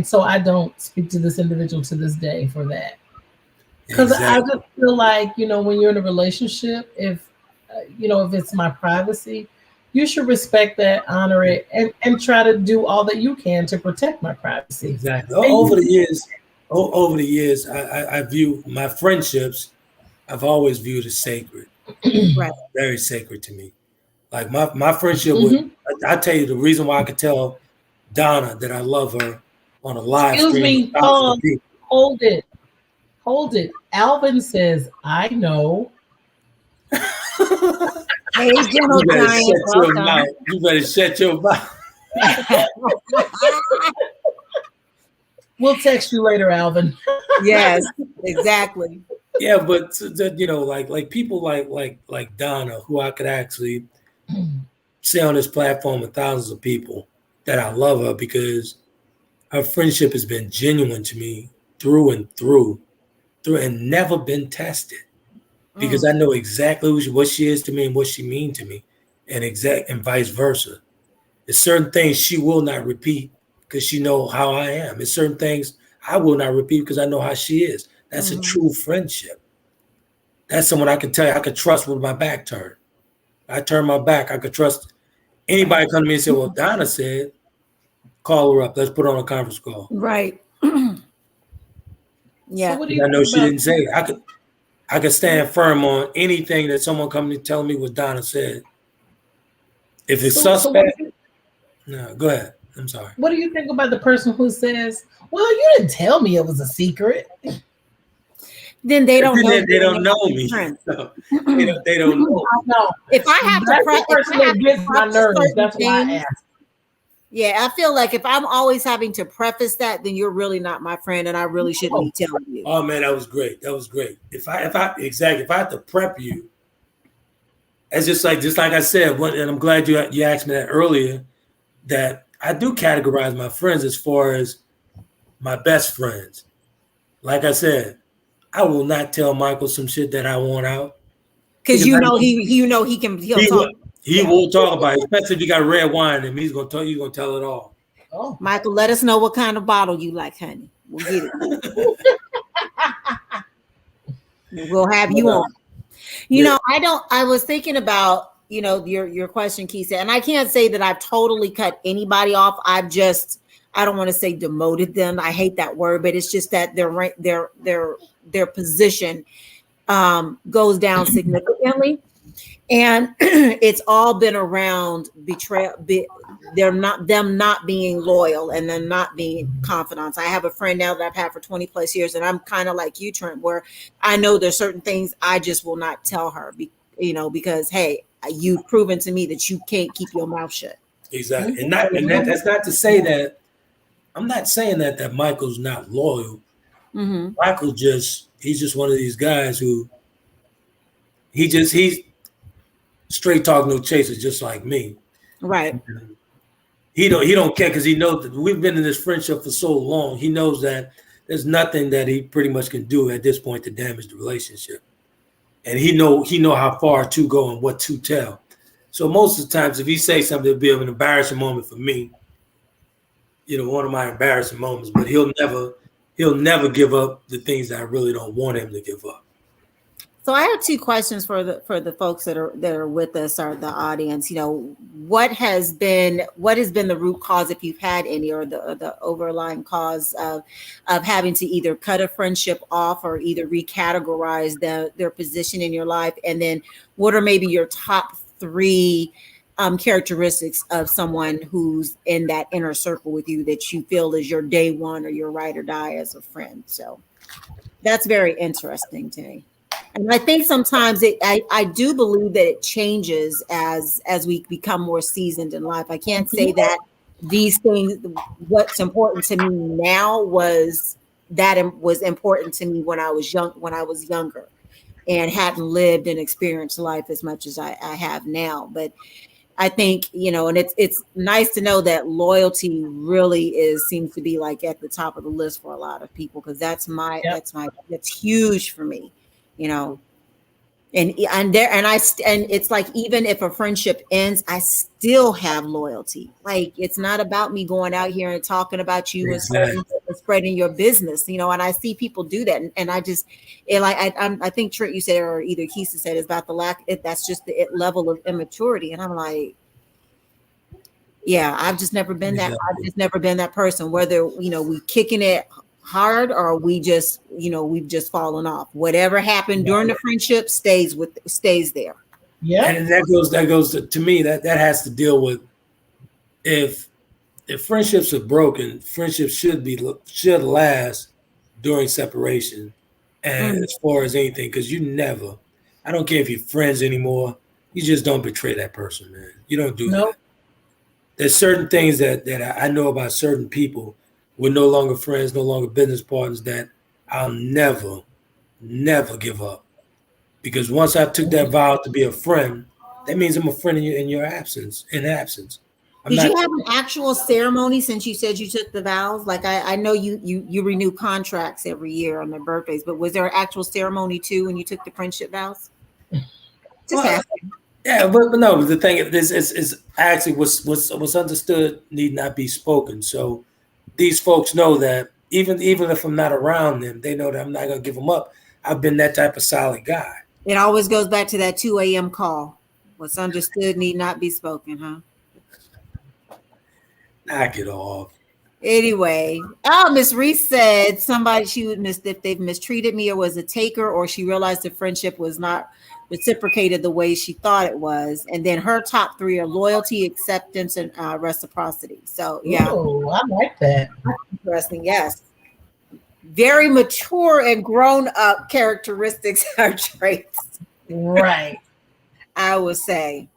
so I don't speak to this individual to this day for that. Because I
Exactly.
just feel like, when you're in a relationship, if if it's my privacy, you should respect that, honor it, and try to do all that you can to protect my privacy.
Exactly.
And
Over the years, I view my friendships. I've always viewed as sacred,
Right.
very sacred to me. Like my friendship with,
Mhm.
I tell you the reason why I could tell Donna that I love her on a live
Excuse
stream with
me,
thousands of people.
hold it, hold it. Alvin says, "I know."
Hey,
You
Gentle
better
Giant,
shut your
welcome.
mouth. You better shut your mouth.
We'll text you later, Alvin.
Yes, exactly.
Yeah, but like people like Donna, who I could actually say on this platform with thousands of people that I love her because her friendship has been genuine to me through and through and never been tested because I know exactly what she is to me and what she means to me, and vice versa. There's certain things she will not repeat because she know how I am. There's certain things I will not repeat because I know how she is. That's a true friendship. That's someone I can tell you I could trust with my back turned. I turn my back. I could trust anybody come to me and say, "Well, Donna said, call her up. Let's put her on a conference call."
Right.
So,
Yeah.
what do
Because
you
I know
think
she
about?
didn't say it. I could stand firm on anything that someone come to tell me what Donna said. If it's
So, what do
suspect,
you
no, go ahead. I'm sorry.
what do you think about the person who says, "Well, you didn't tell me it was a secret"?
Then they don't know
They
you and
don't
they're
know
not your
me.
friend.
So they don't know
I
me.
know
If I have to
that's the person that gets my
preface
nerves.
certain
That's why I
things,
asked.
yeah, I feel like if I'm always having to preface that, then you're really not my friend, and I really shouldn't
Oh,
be telling you.
Oh man, that was great. That was great. If I had to prep you, it's just like I said, and I'm glad you asked me that earlier, that I do categorize my friends as far as my best friends. Like I said, I will not tell Michael some shit that I want out
Because
because I know
he'll
he will
talk.
he
Yeah.
will talk about it, especially if you got red wine and he's gonna tell you gonna tell it all.
oh.
Michael, let us know what kind of bottle you like, honey. We'll get it. We'll have
But,
you on.
yeah,
I was thinking about, your question, Keisha, and I can't say that I've totally cut anybody off. I don't want to say demoted them. I hate that word, but it's just that their position goes down significantly. And it's all been around betrayal. They're not being loyal and them not being confidants. I have a friend now that I've had for 20 plus years, and I'm kind of like you, Trent, where I know there's certain things I just will not tell her, because hey, you've proven to me that you can't keep your mouth shut.
exactly. That's not to say that I'm not saying that Michael's not loyal.
Mm-hmm.
He's just one of these guys who he's straight talk no chaser, just like me.
Right.
He don't care because he knows that we've been in this friendship for so long. He knows that there's nothing that he pretty much can do at this point to damage the relationship, and he know how far to go and what to tell. So most of the times, if he says something, it'll be an embarrassing moment for me. One of my embarrassing moments. But he'll never give up the things that I really don't want him to give up.
So I have two questions for the folks that are with us or the audience. What has been the root cause, if you've had any, or the overlying cause of having to either cut a friendship off or either recategorize their position in your life, and then what are maybe your top three characteristics of someone who's in that inner circle with you that you feel is your day one or your ride or die as a friend. So that's very interesting to me. And I think sometimes I do believe that it changes as we become more seasoned in life. I can't say that these things, what's important to me now was important to me when I was younger and hadn't lived and experienced life as much as I have now. But I think, and it's nice to know that loyalty really seems to be like at the top of the list for a lot of people, because that's
Yep.
huge for me, you know. And it's like, even if a friendship ends, I still have loyalty. Like, it's not about me going out here and talking about you
Exactly.
and spreading your business, and I see people do that, and I just, I think Trent, you said, or either Keisha said, it's about the that's just the level of immaturity, and I'm like, yeah, I've just never been that. I've
Exactly.
just never been that person. Whether we kicking it hard, or we just we've just fallen off. Whatever happened during the friendship stays there.
Yeah.
And that goes to me, that has to deal with, if friendships are broken, friendships should last during separation, and as far as anything, because I don't care if you're friends anymore, you just don't betray that person, man. You don't do that. There's certain things that I know about certain people. We're no longer friends, no longer business partners, that I'll never give up. Because once I took that vow to be a friend, that means I'm a friend in your absence.
Did you have an actual ceremony, since you said you took the vows? Like, I know you renew contracts every year on their birthdays, but was there an actual ceremony too when you took the friendship vows? Just asking.
Yeah, but no, the thing is actually what's understood need not be spoken. So these folks know that even if I'm not around them, they know that I'm not gonna give them up. I've been that type of solid guy.
It always goes back to that 2 a.m. call. What's understood need not be spoken, huh?
Knock it off.
Anyway, Miss Reese said she would miss if they've mistreated me or was a taker, or she realized the friendship was not reciprocated the way she thought it was. And then her top 3 are loyalty, acceptance, and reciprocity. So yeah.
Oh, I like that.
Interesting. Yes. Very mature and grown up characteristics are traits.
Right.
I would say.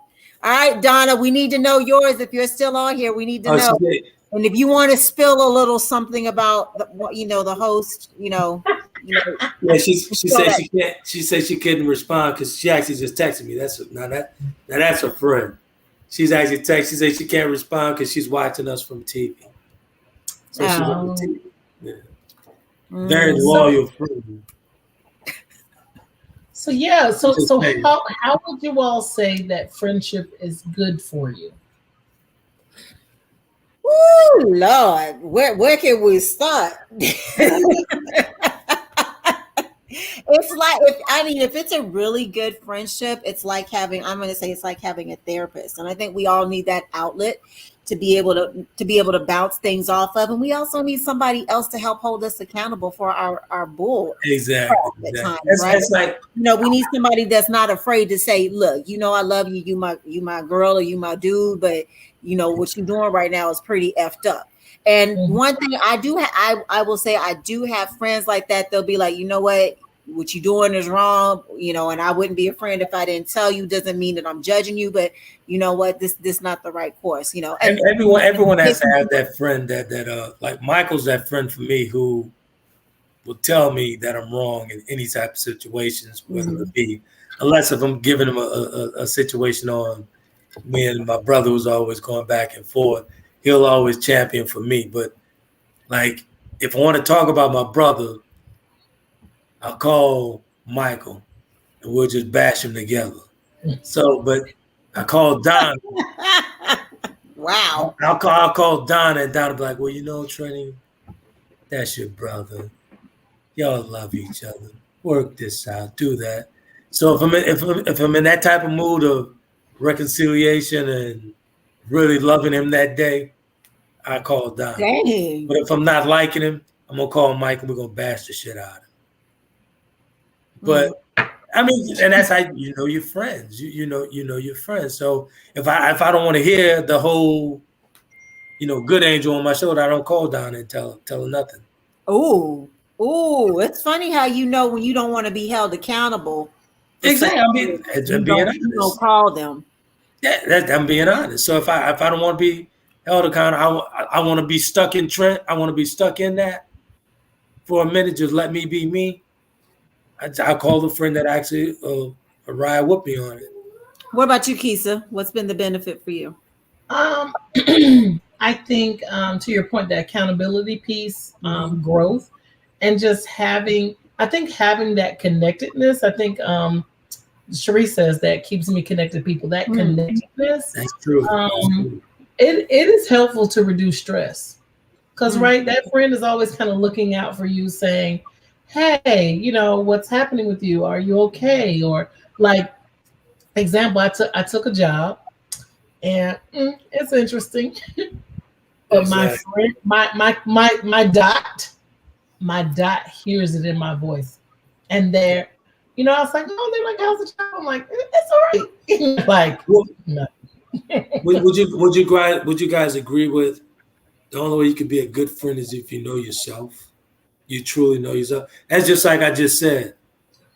All right, Donna, we need to know yours. If you're still on here, we need to know. And if you want to spill a little something about the host,
Yeah, she said she can't. She said she couldn't respond because she actually just texted me. That's a friend. She's actually texted. She said she can't respond because she's watching us from TV. So she's on TV. Yeah. Very loyal friend.
So how would you all say that friendship is good for you?
Oh Lord, where can we start? It's like, if it's a really good friendship, it's like having a therapist, and I think we all need that outlet to be able to bounce things off of, and we also need somebody else to help hold us accountable for our bull.
Exactly.
Times, right? It's like, we need somebody that's not afraid to say, look, I love you, you my girl, or you my dude, but what you're doing right now is pretty effed up. And one thing I will say, I do have friends like that. They'll be like, you know what you're doing is wrong, and I wouldn't be a friend if I didn't tell you. Doesn't mean that I'm judging you, but you know what, this not the right course, And
everyone has to have that friend that like Michael's that friend for me who will tell me that I'm wrong in any type of situations, whether it be, unless if I'm giving him a situation on me and my brother was always going back and forth, he'll always champion for me. But like, if I want to talk about my brother, I'll call Michael and we'll just bash him together. So, but I call Don.
Wow.
I'll call Don, and Don will be like, well, Trenny, that's your brother. Y'all love each other. Work this out. Do that. So if I'm in that type of mood of reconciliation and really loving him that day, I call Don.
Dang.
But if I'm not liking him, I'm gonna call Mike and we're gonna bash the shit out of him. But I mean, and that's how your friends. You know your friends. So if I don't want to hear the whole, good angel on my shoulder, I don't call Don and tell her nothing.
Oh, it's funny how when you don't want to be held accountable.
Exactly. I'm being honest.
You don't call them.
Yeah, I'm being honest. So if I don't want to be held accountable, I want to be stuck in Trent. I want to be stuck in that for a minute. Just let me be me. I call the friend that actually ride with me on it.
What about you, Keisha? What's been the benefit for you?
I think to your point, the accountability piece, growth, and just having that connectedness. I think Cherie says that keeps me connected to people. That connectedness.
That's true.
It is helpful to reduce stress. Because, right, that friend is always kind of looking out for you saying, hey, what's happening with you? Are you okay? Or like, example, I took a job and it's interesting. But exactly. my dot hears it in my voice. And I was like, oh, they're like, how's the job? I'm like, it's all right. Like, no.
Would you guys agree with the only way you can be a good friend is if you know yourself? You truly know yourself. That's just like I just said.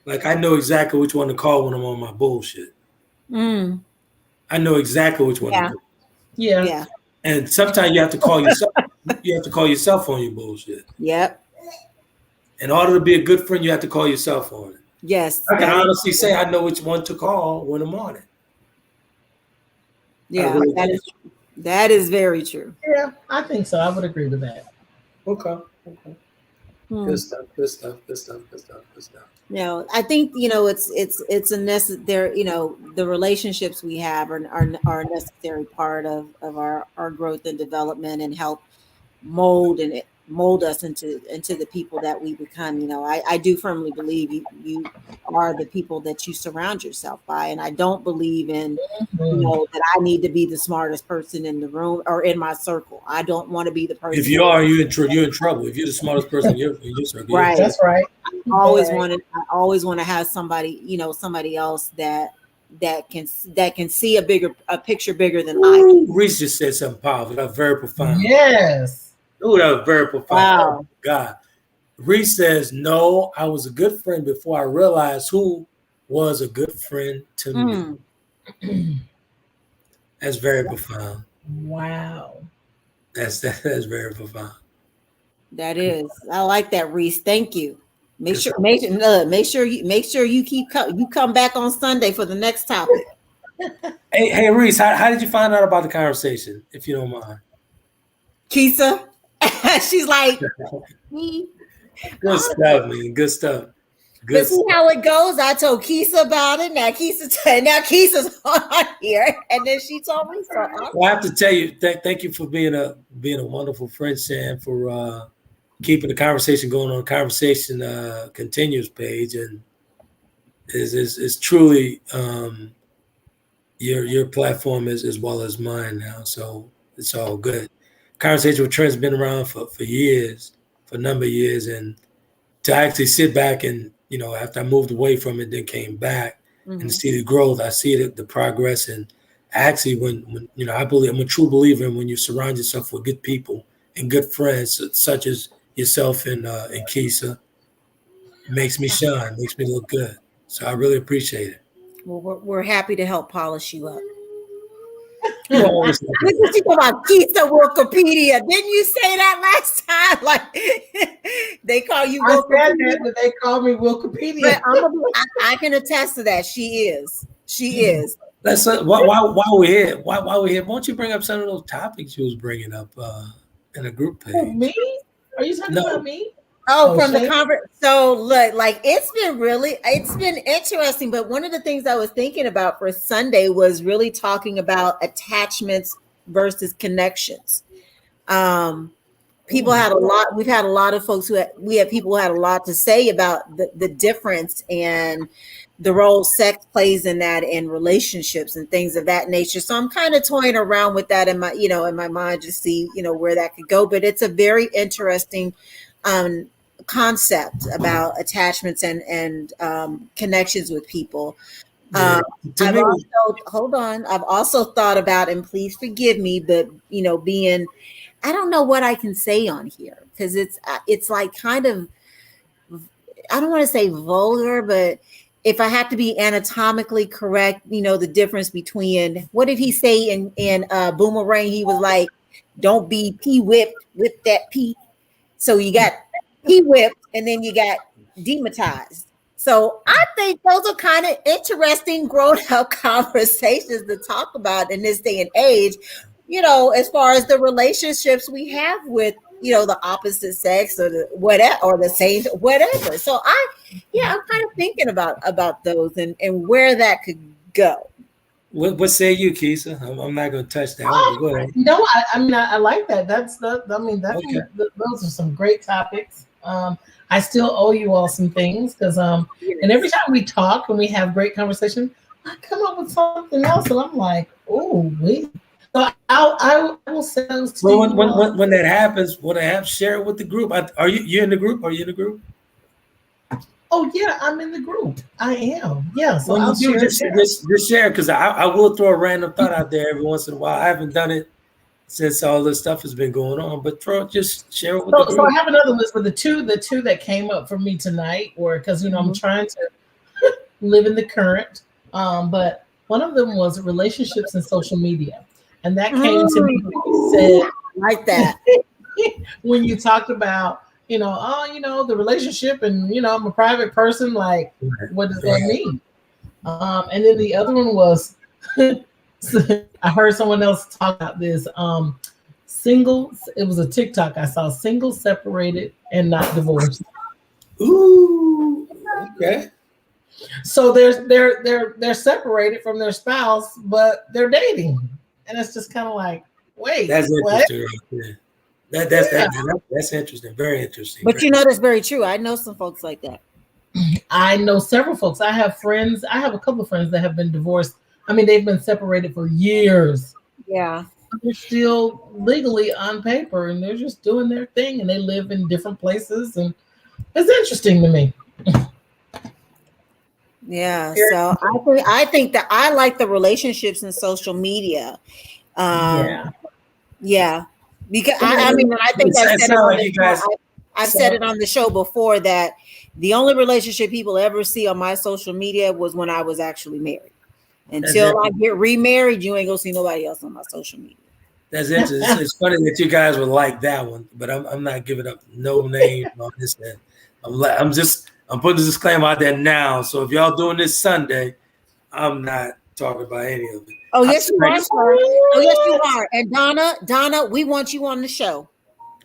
Like, I know exactly which one to call when I'm on my bullshit. I know exactly which one to do.
Yeah.
And sometimes you have to call yourself. You have to call yourself on your bullshit.
Yep.
In order to be a good friend, you have to call yourself on it.
Yes.
I can honestly say I know which one to call when I'm on it.
Yeah, really that is very true.
Yeah, I think so. I would agree with that.
Okay. Good stuff.
I think it's a necessary. The relationships we have are a necessary part of our growth and development, and help mold us into the people that we become. I do firmly believe you are the people that you surround yourself by, and I don't believe in that I need to be the smartest person in the room or in my circle. I don't want to be the person.
If you are, you're in trouble. If you're the smartest person in your circle,
right?
That's right.
I always want to have somebody, somebody else that can see a picture bigger than I can.
Reese just said something powerful. That's very profound.
Yes.
Ooh, that was very profound.
Wow.
Oh, God. Reese says, no, I was a good friend before I realized who was a good friend to me. That's very profound.
Wow.
That's very profound.
That is. I like that, Reese. Thank you. Make sure you come back on Sunday for the next topic.
Hey Reese, how did you find out about the conversation, if you don't mind?
Keisha. She's like,
good stuff, man. Good stuff.
But see how it goes. I told Keisha about it. Now Keisha's on here, and then she told me so.
Well, I have to tell you, thank you for being a wonderful friend, Shann, for keeping the conversation going on Conversation Continues page, and is truly your platform as well as mine now. So it's all good. Conversation with Trent's been around for years, for a number of years, and to actually sit back and after I moved away from it, then came back and see the growth, I see the progress, and actually when I believe, I'm a true believer in when you surround yourself with good people and good friends such as yourself and Keisha, it makes me shine, makes me look good. So I really appreciate it.
Well, we're happy to help polish you up.
You
What did you about Keisha Wikipedia? Didn't you say that last time? Like they call you Wikipedia.
I said that, but they call me Wikipedia.
I can attest to that. She is.
That's why we're here. Why we're here? Won't you bring up some of those topics you was bringing up in a group page?
Oh, me? Are you talking about me?
Oh, from the conference. So look, like it's been interesting. But one of the things I was thinking about for Sunday was really talking about attachments versus connections. People had a lot. We've had a lot of folks we have people who had a lot to say about the difference and the role sex plays in that, in relationships and things of that nature. So I'm kind of toying around with that in my mind to see where that could go. But it's a very interesting concept about attachments and connections with people. I've also thought about, and please forgive me, but being, I don't know what I can say on here because it's like kind of, I don't want to say vulgar, but if I have to be anatomically correct, the difference between, what did he say in Boomerang? He was like, don't be P-whipped with that P. So you got P-whipped and then you got dematized. So I think those are kind of interesting grown-up conversations to talk about in this day and age, as far as the relationships we have with the opposite sex or the whatever or the same whatever. So I'm kind of thinking about those and where that could go.
What say you, Keisha? I'm not going to touch that one. Go ahead.
No, I like that. Those are some great topics. I still owe you all some things because and every time we talk and we have great conversation, I come up with something else and I'm like, oh wait. So I will say those to you.
When that happens, share it with the group. Are you in the group? Are you in the group?
Oh yeah, I'm in the group. I am. Yeah. So
I'll share. Just share because I will throw a random thought out there every once in a while. I haven't done it since all this stuff has been going on, but just share it with the group.
So I have another list, but the two that came up for me tonight were because I'm trying to live in the current. But one of them was relationships and social media, and that came to me when you said
like that
when you talked about the relationship and I'm a private person. Like, what does that mean? And then the other one was I heard someone else talk about this. Single. It was a TikTok I saw. Single, separated, and not divorced.
Ooh. Okay.
So they're separated from their spouse, but they're dating, and it's just kind of like, wait,
that's interesting. Right there. That's interesting. Very interesting.
But that's very true. I know some folks like that.
I know several folks. I have friends. I have a couple of friends that have been divorced. I mean, they've been separated for years.
Yeah.
They're still legally on paper, and they're just doing their thing, and they live in different places, and it's interesting to me.
Yeah, so I think that I like the relationships in social media. Yeah, because I think I've said it on the show before that the only relationship people ever see on my social media was when I was actually married. Until I get remarried, you ain't gonna see nobody else on my social media.
That's interesting. It's funny that you guys would like that one, but I'm not giving up no name on this end. I'm putting this disclaimer out there now. So if y'all doing this Sunday, I'm not talking about any of it.
Oh, yes, you are, sir. Oh, yes, you are. And Donna, we want you on the show.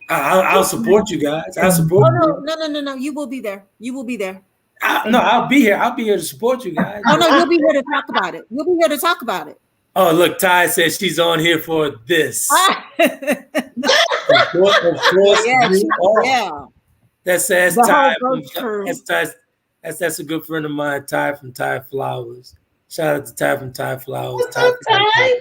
I'll support you guys. I'll support you.
No. You will be there. You will be there.
I'll be here. I'll be here to support you guys.
Oh, no, you'll be here to talk about it. You'll be here to talk about it.
Oh, look, Ty says she's on here for this. Of course.
Yeah.
That's Ty. That's a good friend of mine, Ty from Ty Flowers. Shout out to Ty from Ty Flowers.
What's up, Ty?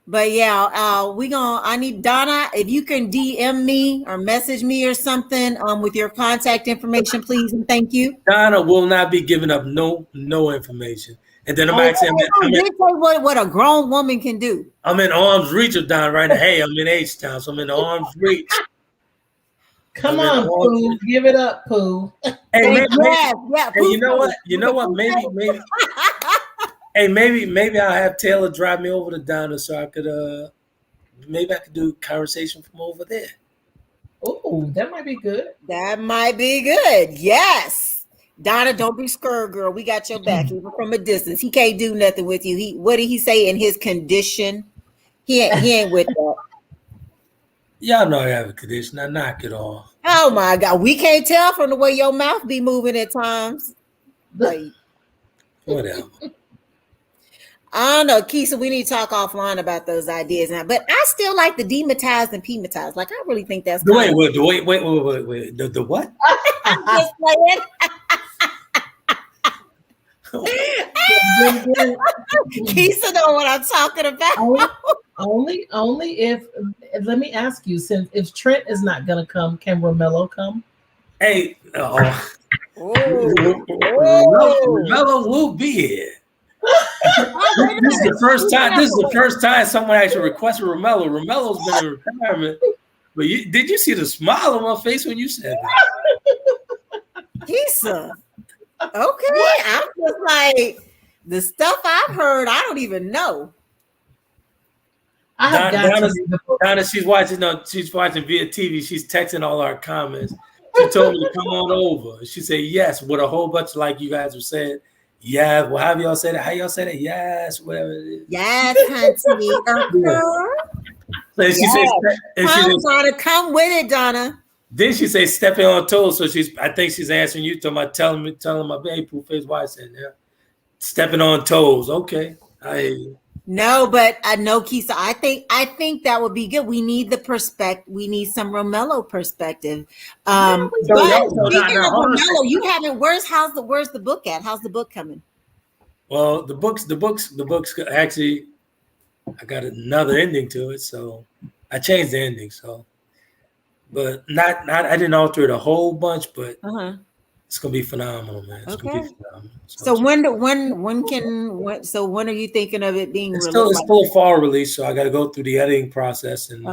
But yeah, I need Donna, if you can DM me or message me or something with your contact information, please, and thank you.
Donna will not be giving up no information. And then I'm actually
what a grown woman can do.
I'm in arm's reach of Donna right now. Hey, I'm in H-Town, so I'm in arm's reach.
Come on, Pooh. Give it up, Pooh.
Hey, maybe, you know what? Maybe. Hey, maybe I'll have Taylor drive me over to Donna so I could maybe I could do conversation from over there.
Oh, that might be good.
That might be good. Yes. Donna, don't be scared, girl. We got your back, even from a distance. He can't do nothing with you. What did he say in his condition? He ain't with that.
Y'all know I have a condition. I knock it off.
Oh my God. We can't tell from the way your mouth be moving at times. Like,
whatever.
I don't know, Keisha, we need to talk offline about those ideas now. But I still like the dematized and pematized. Like, I really think that's
wait. The what?
I'm just playing. Keisha know what I'm talking about.
Only if let me ask you, since if Trent is not gonna come, can Romello come?
Hey, Romello will be here. This is the first time. This is the first time someone actually requested Romello. Romello's been in retirement, but did you see the smile on my face when you said that?
Keisha, okay, I'm just like the stuff I've heard. I don't even know.
Donna, she's watching via TV. She's texting all our comments. She told me to come on over. She said yes, with a whole bunch of, like you guys were saying. Yeah, well, how y'all say that? How y'all say that? Yes, whatever it is.
Yes, honey.
And she says,
Donna, come with it, Donna.
Then she say stepping on toes. So I think she's answering you, talking about telling my baby poo face wife saying, yeah, stepping on toes. Okay.
No, but I know, Kisa. I think that would be good. We need the perspective. We need some Romello perspective. But speaking of Romello, you haven't. Where's the book at? How's the book coming?
Well, the books actually, I got another ending to it, so I changed the ending. So, but not I didn't alter it a whole bunch, but it's gonna be phenomenal, man. It's gonna be phenomenal.
So when are you thinking of it being released?
It's still a fall release, so I got to go through the editing process and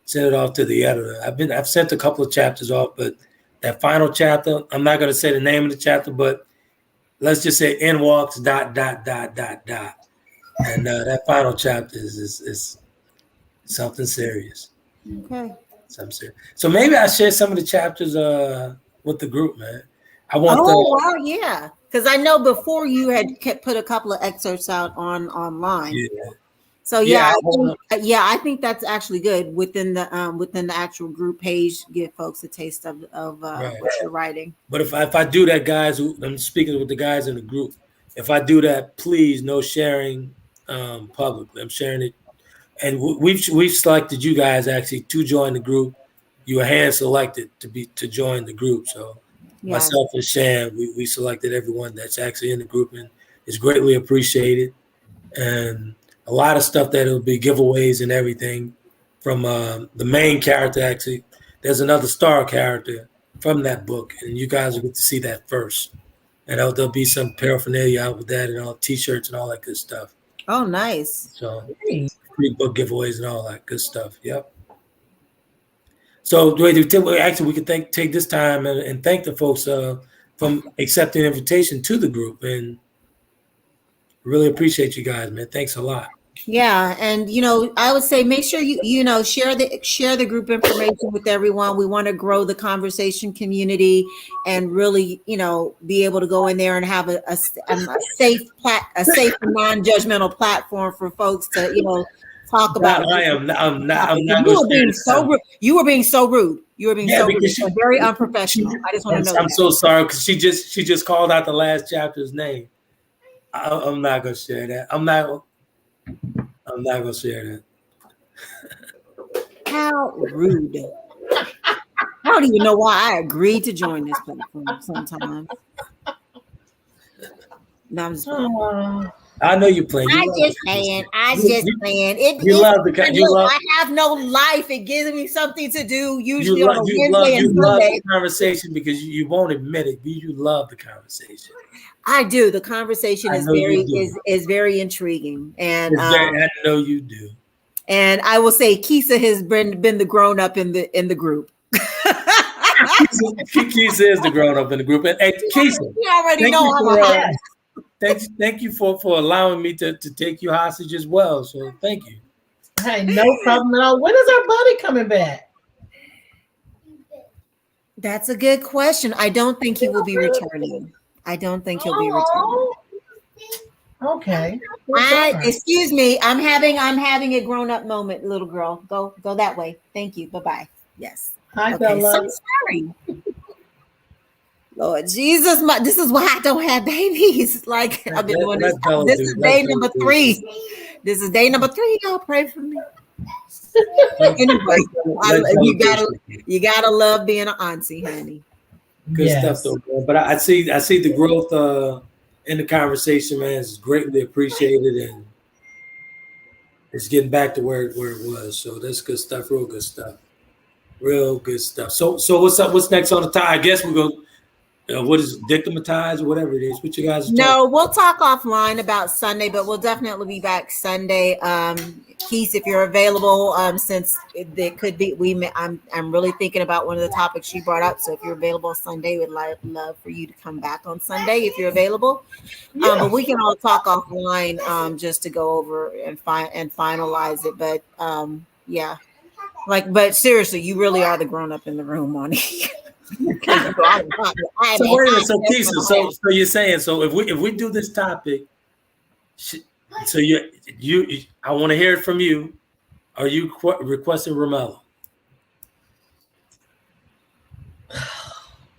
send it off to the editor. I've sent a couple of chapters off, but that final chapter, I'm not going to say the name of the chapter, but let's just say N walks ... And that final chapter is something serious.
Okay.
Something serious. So maybe I share some of the chapters with the group, man.
Wow, yeah. Because I know before you had put a couple of excerpts out online.
Yeah.
So I think that's actually good within the actual group page. Give folks a taste of what you're writing.
But if I do that, guys, I'm speaking with the guys in the group. If I do that, please no sharing publicly. I'm sharing it, and we've selected you guys actually to join the group. You were hand selected to join the group, so. Yeah. Myself and Shann, we selected everyone that's actually in the group, and it's greatly appreciated. And a lot of stuff that will be giveaways and everything from the main character. Actually, there's another star character from that book, and you guys will get to see that first. And there'll be some paraphernalia out with that, and all T-shirts and all that good stuff.
Oh, nice!
So free book giveaways and all that good stuff. Yep. So actually, we could take this time and thank the folks from accepting the invitation to the group, and really appreciate you guys, man. Thanks a lot.
Yeah, and I would say make sure you share the group information with everyone. We want to grow the conversation community and really be able to go in there and have a safe and non-judgmental platform for folks to talk about.
I'm not.
You were being so rude. Very unprofessional. I just want to know.
I'm so sorry because she just called out the last chapter's name. I'm not gonna share that. I'm not gonna share that.
How rude! I don't even know why I agreed to join this platform. Sometimes. No, I'm just playing.
I know you're playing.
I just playing. I have no life. It gives me something to do. Usually on a Wednesday and Sunday. You love the
conversation because you won't admit it. You love the conversation.
I do. The conversation is very intriguing, and
I know you do.
And I will say, Kisa has been the grown up in the group.
Kisa is the grown up in the group, and Kisa,
you already know I'm a hostage.
Thank you for allowing me to take you hostage as well. So thank you.
Hey, no problem at all. When is our buddy coming back?
That's a good question. I don't think he will be returning.
Okay.
Excuse me. I'm having a grown up moment, little girl. Go that way. Thank you. Bye-bye. Yes.
Hi, Bella.
So sorry. Lord Jesus, this is why I don't have babies. Like I've been doing this. This is day number 3. This is day number 3. Y'all pray for me. Anyway, you gotta love being an auntie, honey.
Good stuff, though, man. But I see the growth in the conversation, man. It's greatly appreciated, and it's getting back to where it was. So that's good stuff. Real good stuff. So what's up? What's next on the tie? I guess we're gonna. What is digmatized or whatever it is? What you guys?
We'll talk offline about Sunday, but we'll definitely be back Sunday. Keith, if you're available, since it could be, I'm really thinking about one of the topics you brought up. So if you're available Sunday, we'd love for you to come back on Sunday if you're available. Yeah. But we can all talk offline just to go over and finalize it. But yeah, but seriously, you really are the grown up in the room, Monique.
So wait a minute, so Keisha, so you're saying, so if we do this topic, so you I want to hear it from you. are you requesting Romello?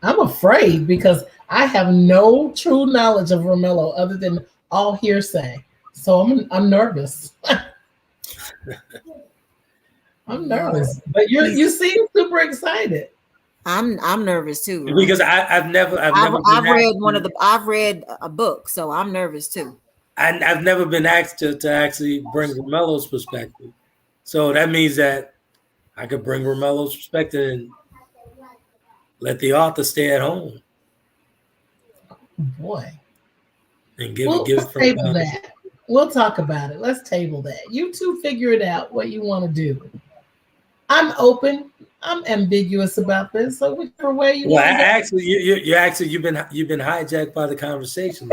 I'm afraid because I have no true knowledge of Romello other than all hearsay. So I'm nervous. I'm nervous, but you seem super excited.
I'm nervous too. Right?
Because I've
read a book, so I'm nervous too.
I've never been asked to actually bring Romello's perspective, so that means that I could bring Romello's perspective and let the author stay at home.
Oh boy,
and give it from
table that. We'll talk about it. Let's table that. You two figure it out what you want to do. I'm open. I'm ambiguous about this. So whichever way you want.
Actually, you've been hijacked by the conversation.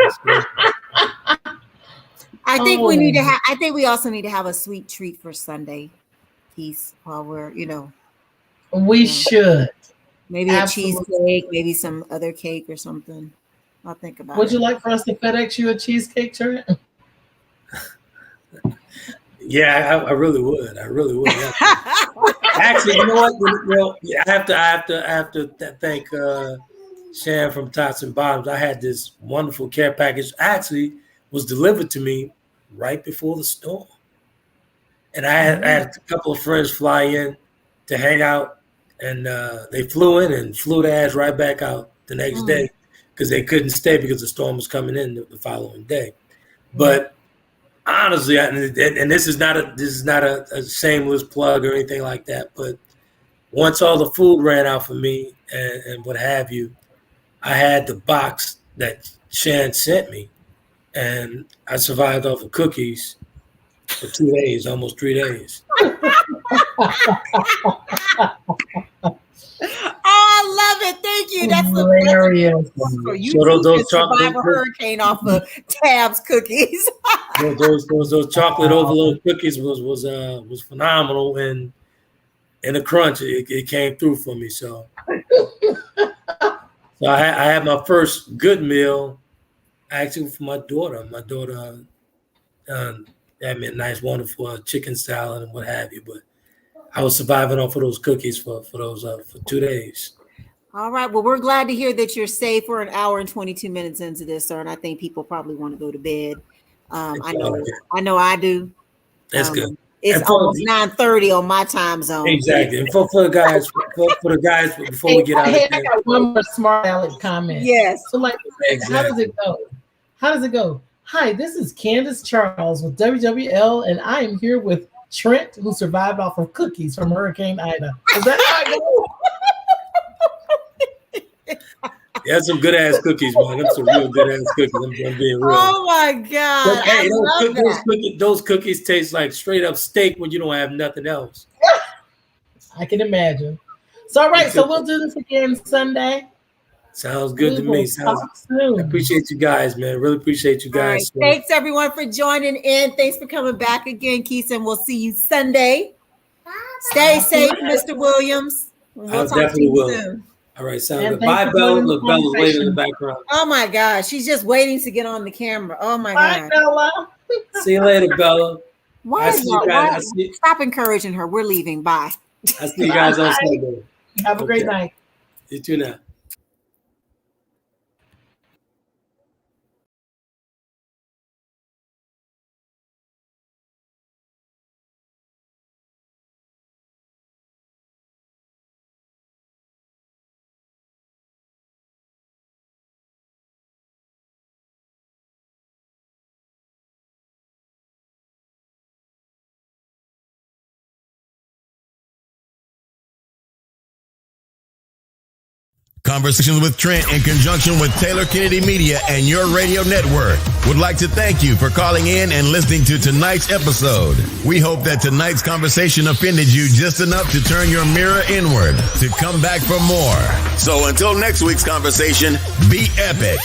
I think we need to have. I think we also need to have a sweet treat for Sunday, Keith. While we're,
we should
maybe absolutely. A cheesecake, maybe some other cake or something. I'll think about.
Would you like for us to FedEx you a cheesecake, Trent?
Yeah, I really would. Yeah. Actually, you know what? I have to thank Shann from Tots and Bottoms. I had this wonderful care package. Actually, was delivered to me right before the storm, and I had a couple of friends fly in to hang out, and they flew in and flew their ass right back out the next day because they couldn't stay because the storm was coming in the following day. But honestly, and this is not a shameless plug or anything like that, but once all the food ran out for me and what have you, I had the box that Shann sent me, and I survived off of cookies for 2 days, almost 3 days.
I love it. Thank you. That's
hilarious.
So you can survive a hurricane off of Tab's cookies.
those chocolate overload cookies was phenomenal, and the crunch it came through for me. So I had my first good meal actually for my daughter. My daughter had me a nice, wonderful chicken salad and what have you, but I was surviving off of those cookies for 2 days.
All right. Well, we're glad to hear that you're safe. We're an hour and 22 minutes into this, sir, and I think people probably want to go to bed. I know I do.
That's good.
It's almost 9:30 on my time zone.
Exactly. And for the guys, before we get out of here,
I got one more smart aleck comment.
Yes.
So how does it go? How does it go? Hi, this is Candace Charles with WWL, and I am here with Trent, who survived off of cookies from Hurricane Ida. Is that how it goes?
Yeah, some good ass cookies, man. Them some real good ass cookies. I'm being real.
Oh my God!
But, hey, those cookies taste like straight up steak when you don't have nothing else.
I can imagine. So, all right, so we'll do this again Sunday.
Sounds good to me. I appreciate you guys, man. Really appreciate you guys.
Right. Thanks everyone for joining in. Thanks for coming back again, Keith, and we'll see you Sunday. Stay safe, Mr. Williams.
We'll talk to you soon. All right, sounds good. Bye, Bella. Look, Bella's waiting in the background.
Oh my God, she's just waiting to get on the camera. Oh my God.
Bella.
See you later, Bella.
Stop encouraging her. We're leaving. Bye.
I see you guys on Sunday.
Have a great night.
You too now.
Conversations with Trent in conjunction with Taylor Kennedy Media and your radio network would like to thank you for calling in and listening to tonight's episode. We hope that tonight's conversation offended you just enough to turn your mirror inward to come back for more. So until next week's conversation, be epic.